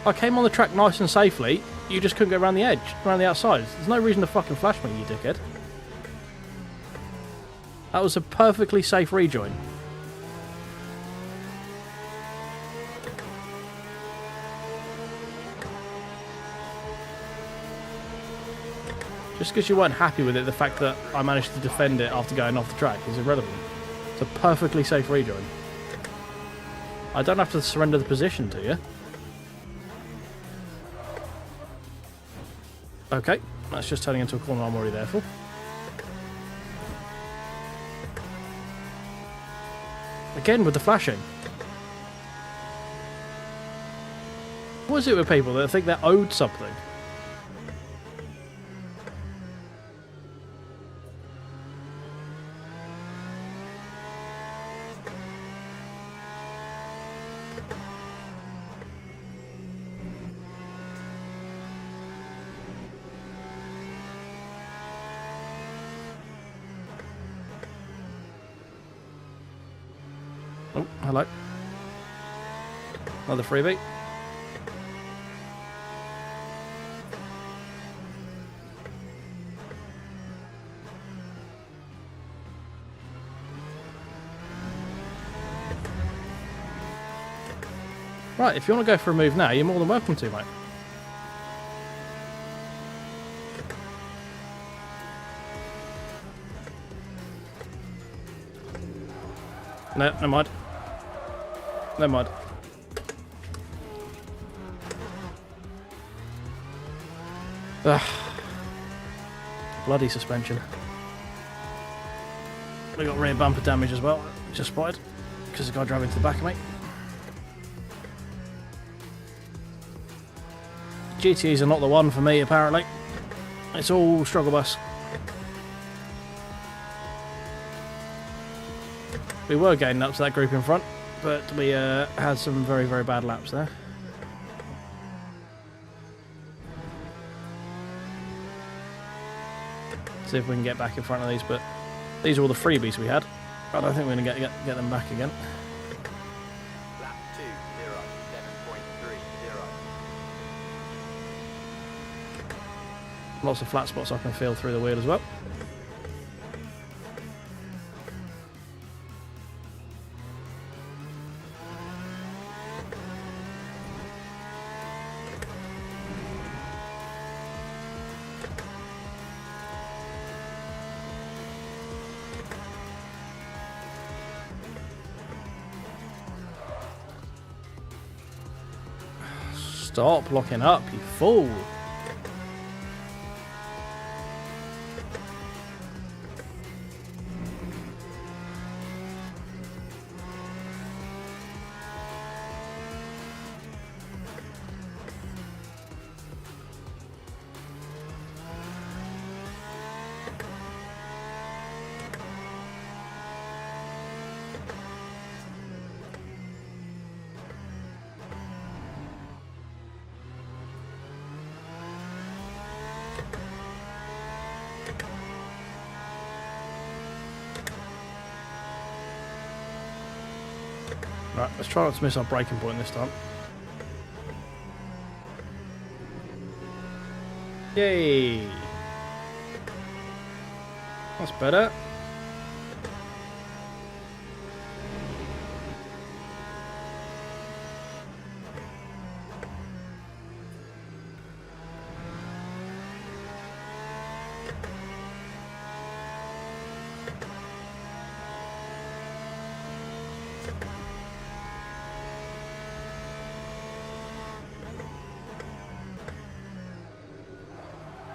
I came on the track nice and safely. You just couldn't go around the edge, around the outside. There's no reason to fucking flash me, you dickhead. That was a perfectly safe rejoin. Just because you weren't happy with it, the fact that I managed to defend it after going off the track is irrelevant. It's a perfectly safe rejoin. I don't have to surrender the position to you. Okay, that's just turning into a corner I'm already there for. Again with the flashing. What is it with people that think they're owed something? Oh, hello. Another freebie. Right, if you want to go for a move now, you're more than welcome to, mate. No, never mind. Never mind. Ugh. Bloody suspension. We got rear bumper damage as well, just spotted. because the guy drove into the back of me. GTEs are not the one for me, apparently. It's all struggle bus. We were getting up to that group in front, but we had some very, very bad laps there. See if we can get back in front of these, but these are all the freebies we had. I don't think we're going to get them back again. Lap 2:07.30. Lots of flat spots I can feel through the wheel as well. Stop locking up, you fool. Right, let's try not to miss our braking point this time. Yay! That's better.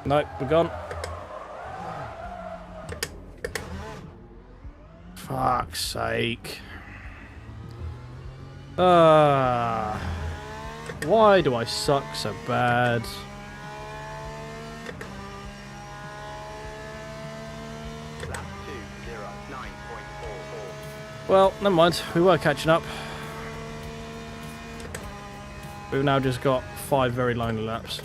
Nope, we're gone. Fuck's sake. Why do I suck so bad? Lap 2:09.44. Well, never mind. We were catching up. We've now just got 5 very lonely laps.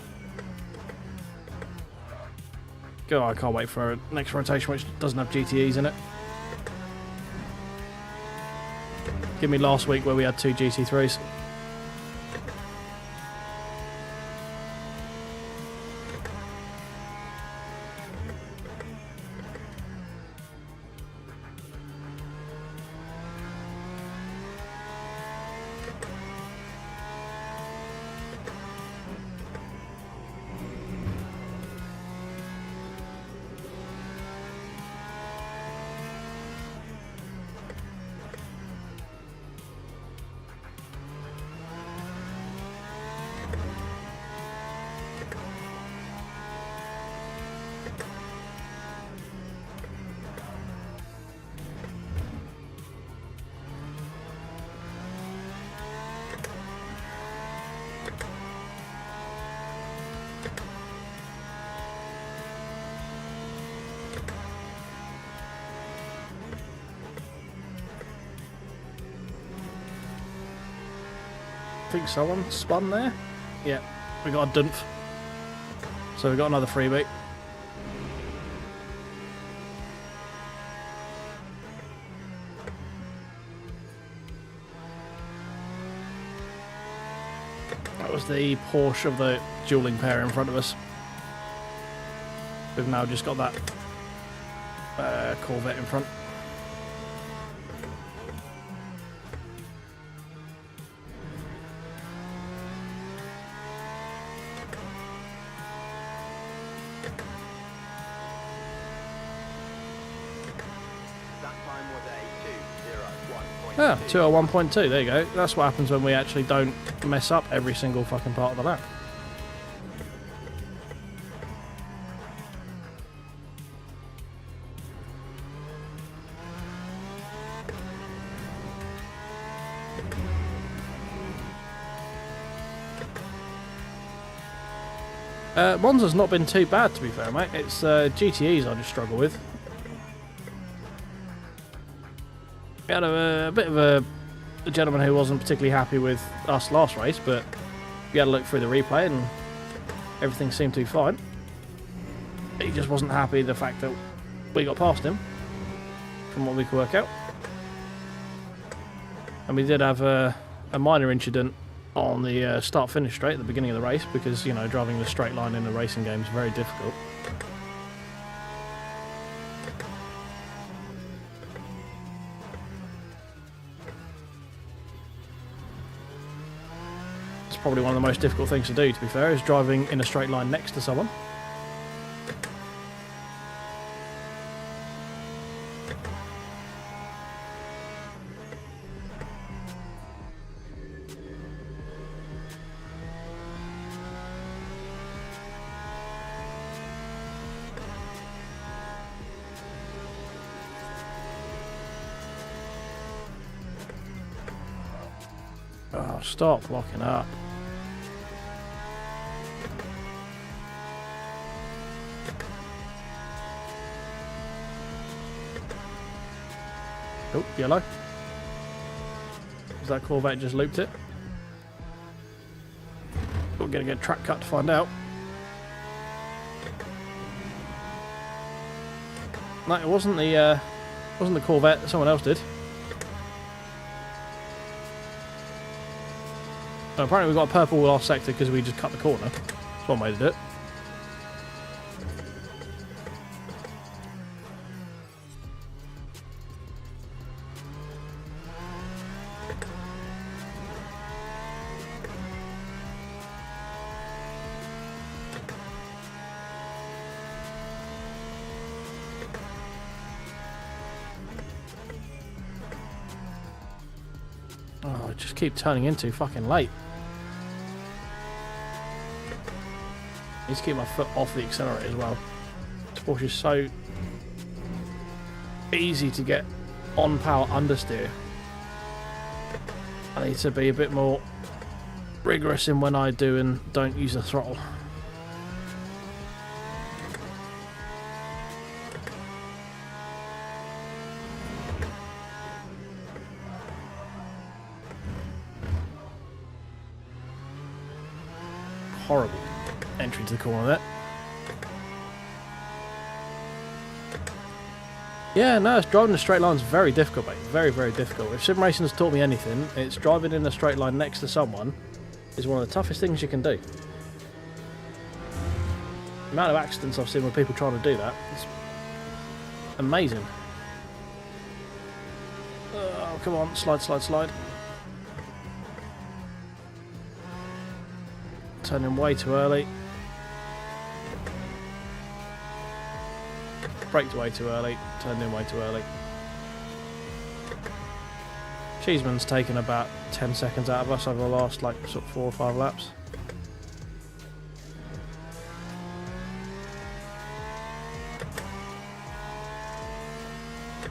God, I can't wait for a next rotation which doesn't have GTEs in it. Give me last week where we had 2 GT3s. I think someone spun there. Yeah, we got a dunf. So we got another freebie. That was the Porsche of the dueling pair in front of us. We've now just got that Corvette in front. That time was a 2:01.2. Ah, 201.2, there you go. That's what happens when we actually don't mess up every single fucking part of the lap. Monza's not been too bad, to be fair, mate. It's GTEs I just struggle with. We had a bit of a gentleman who wasn't particularly happy with us last race, but we had a look through the replay and everything seemed to be fine. He just wasn't happy the fact that we got past him, from what we could work out. And we did have a minor incident on the start-finish straight at the beginning of the race, because, you know, driving the straight line in a racing game is very difficult. It's probably one of the most difficult things to do, to be fair, is driving in a straight line next to someone. Oh, stop locking up. Oh, yellow. Is that Corvette just looped it? We're going to get a track cut to find out. No, it wasn't the Corvette. Someone else did. So apparently we got a purple last sector because we just cut the corner. That's one way to do it. Oh, I just keep turning in too fucking late. I need to keep my foot off the accelerator as well. This Porsche is so easy to get on power understeer. I need to be a bit more rigorous in when I do and don't use the throttle. Horrible entry to the corner there. Yeah, no, driving the straight line is very difficult, mate. Very, very difficult. If sim racing has taught me anything, it's driving in a straight line next to someone is one of the toughest things you can do. The amount of accidents I've seen with people trying to do that, it's amazing. Oh, come on, slide, slide, slide. Turning way too early. Braked way too early. Turned in way too early. Cheeseman's taken about 10 seconds out of us over the last, like, sort of 4 or 5 laps.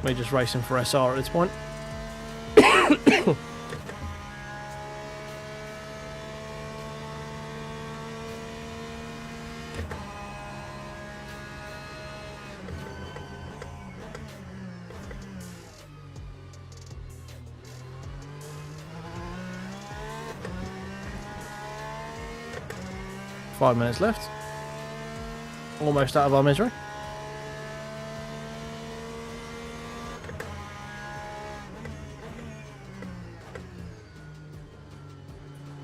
We're just racing for SR at this point. 5 minutes left. Almost out of our misery.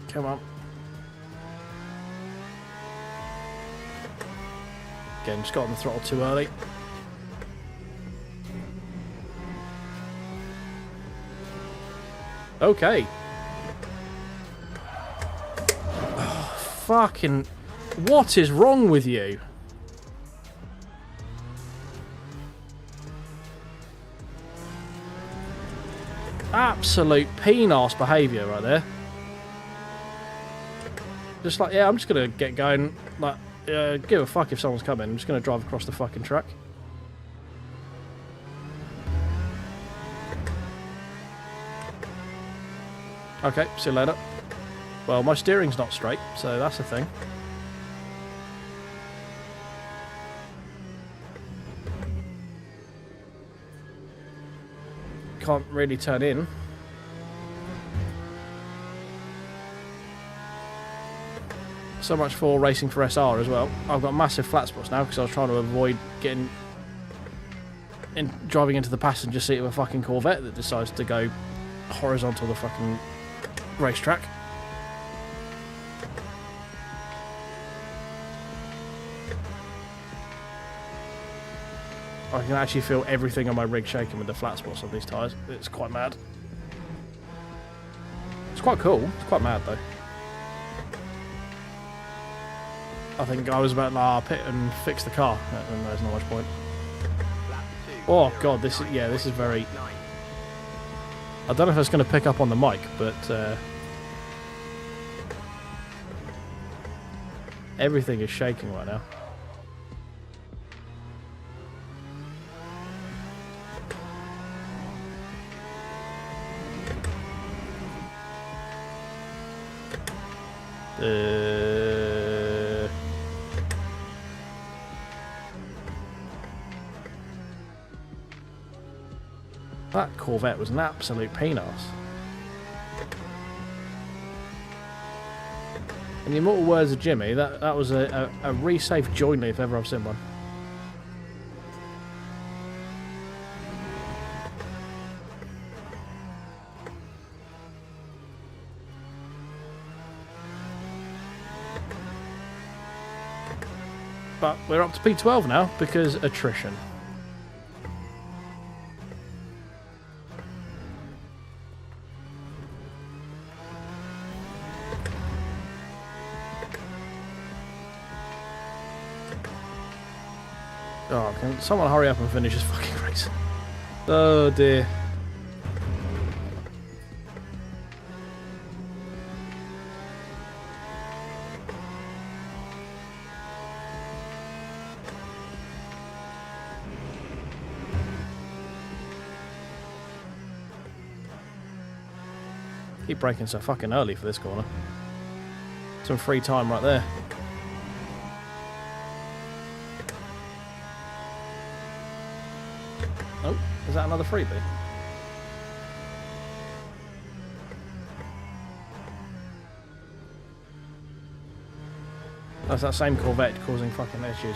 Come on. Again, just got on the throttle too early. Okay. Oh, fucking... What is wrong with you? Absolute peen-arse behaviour right there. Just like, yeah, I'm just going to get going. Like, give a fuck if someone's coming. I'm just going to drive across the fucking track. Okay, see you later. Well, my steering's not straight, so that's a thing. Can't really turn in. So much for racing for SR as well. I've got massive flat spots now because I was trying to avoid getting driving into the passenger seat of a fucking Corvette that decides to go horizontal the fucking racetrack. I can actually feel everything on my rig shaking with the flat spots on these tyres. It's quite mad. It's quite cool. It's quite mad though. I think I was about to pit and fix the car, and there's not much point. Oh god, this is very. I don't know if it's going to pick up on the mic, but everything is shaking right now. That Corvette was an absolute pain ass. In the immortal words of Jimmy, that was a re-safe jointly if ever I've seen one. But we're up to P12 now because attrition. Oh, can someone hurry up and finish this fucking race? Oh dear. Keep braking so fucking early for this corner. Some free time right there. Oh, is that another freebie? That's that same Corvette causing fucking issues.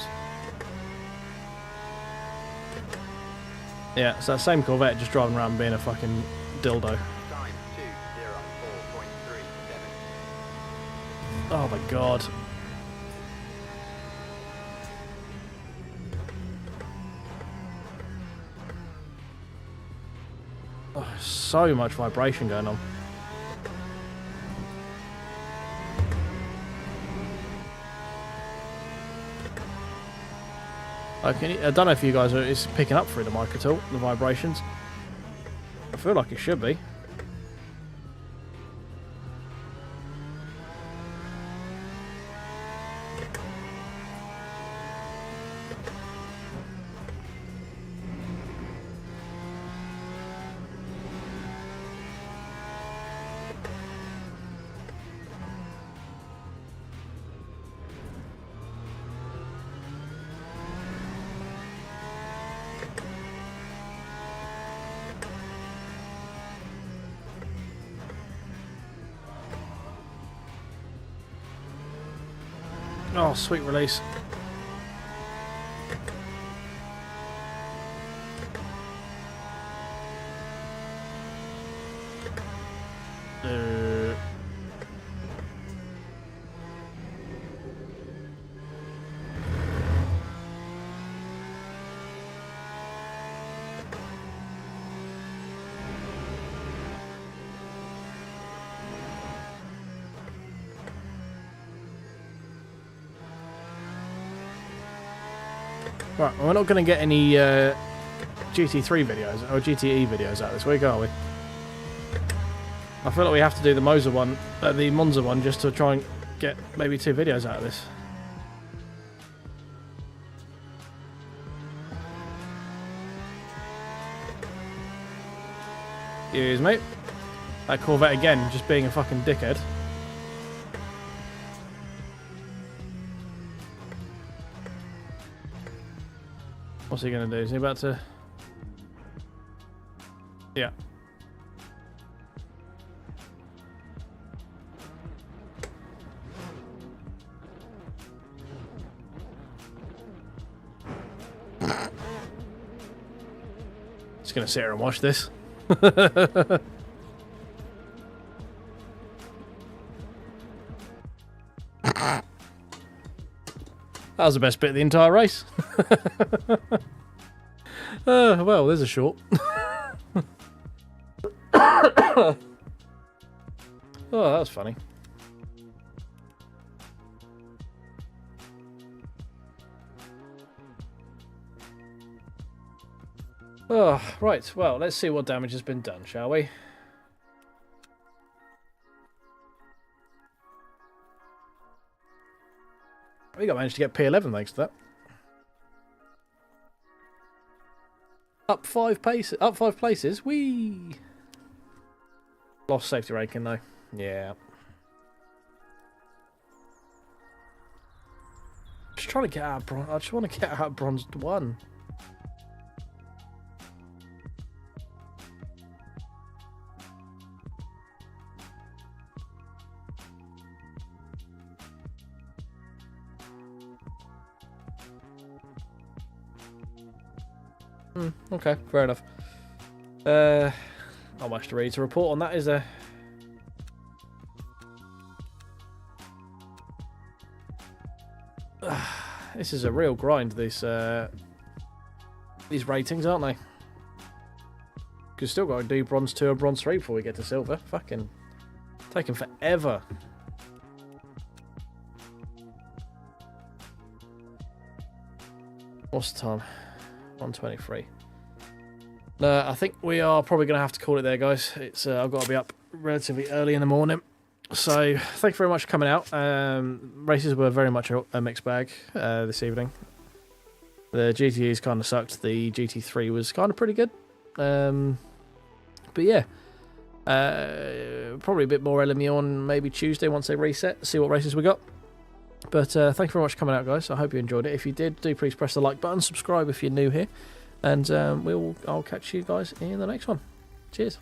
Yeah, it's that same Corvette just driving around being a fucking dildo. Time 2:04.37. Oh my god. Oh, so much vibration going on. I don't know if you guys it's picking up through the mic at all, the vibrations. I feel like it should be. Oh, sweet release. Right, well, we're not going to get any GT3 videos or GTE videos out this week, are we? I feel like we have to do the the Monza one, just to try and get maybe 2 videos out of this. Excuse me. That Corvette again, just being a fucking dickhead. What's he going to do? Is he about to... Yeah. Just going to sit here and watch this. That was the best bit of the entire race. Well, there's a short. Oh, that was funny. Oh, right. Well, let's see what damage has been done, shall we? We got managed to get P11 thanks to that. Up 5 paces. Up 5 places. Whee! Lost safety rating though. Yeah. Just trying to get out of bronze. I just want to get out of bronze 1. Okay, fair enough. Not much to read to report on that, is there? This is a real grind, these ratings, aren't they? Because still got to do bronze 2 or bronze 3 before we get to silver. Fucking taking forever. What's the time? 1:23. I think we are probably going to have to call it there, guys. It's I've got to be up relatively early in the morning. So thank you very much for coming out. Races were very much a mixed bag this evening. The GTEs kind of sucked. The GT3 was kind of pretty good. But yeah, probably a bit more LMU on maybe Tuesday once they reset, see what races we got. But thank you very much for coming out, guys. I hope you enjoyed it. If you did, do please press the like button, subscribe if you're new here, and I'll catch you guys in the next one. Cheers.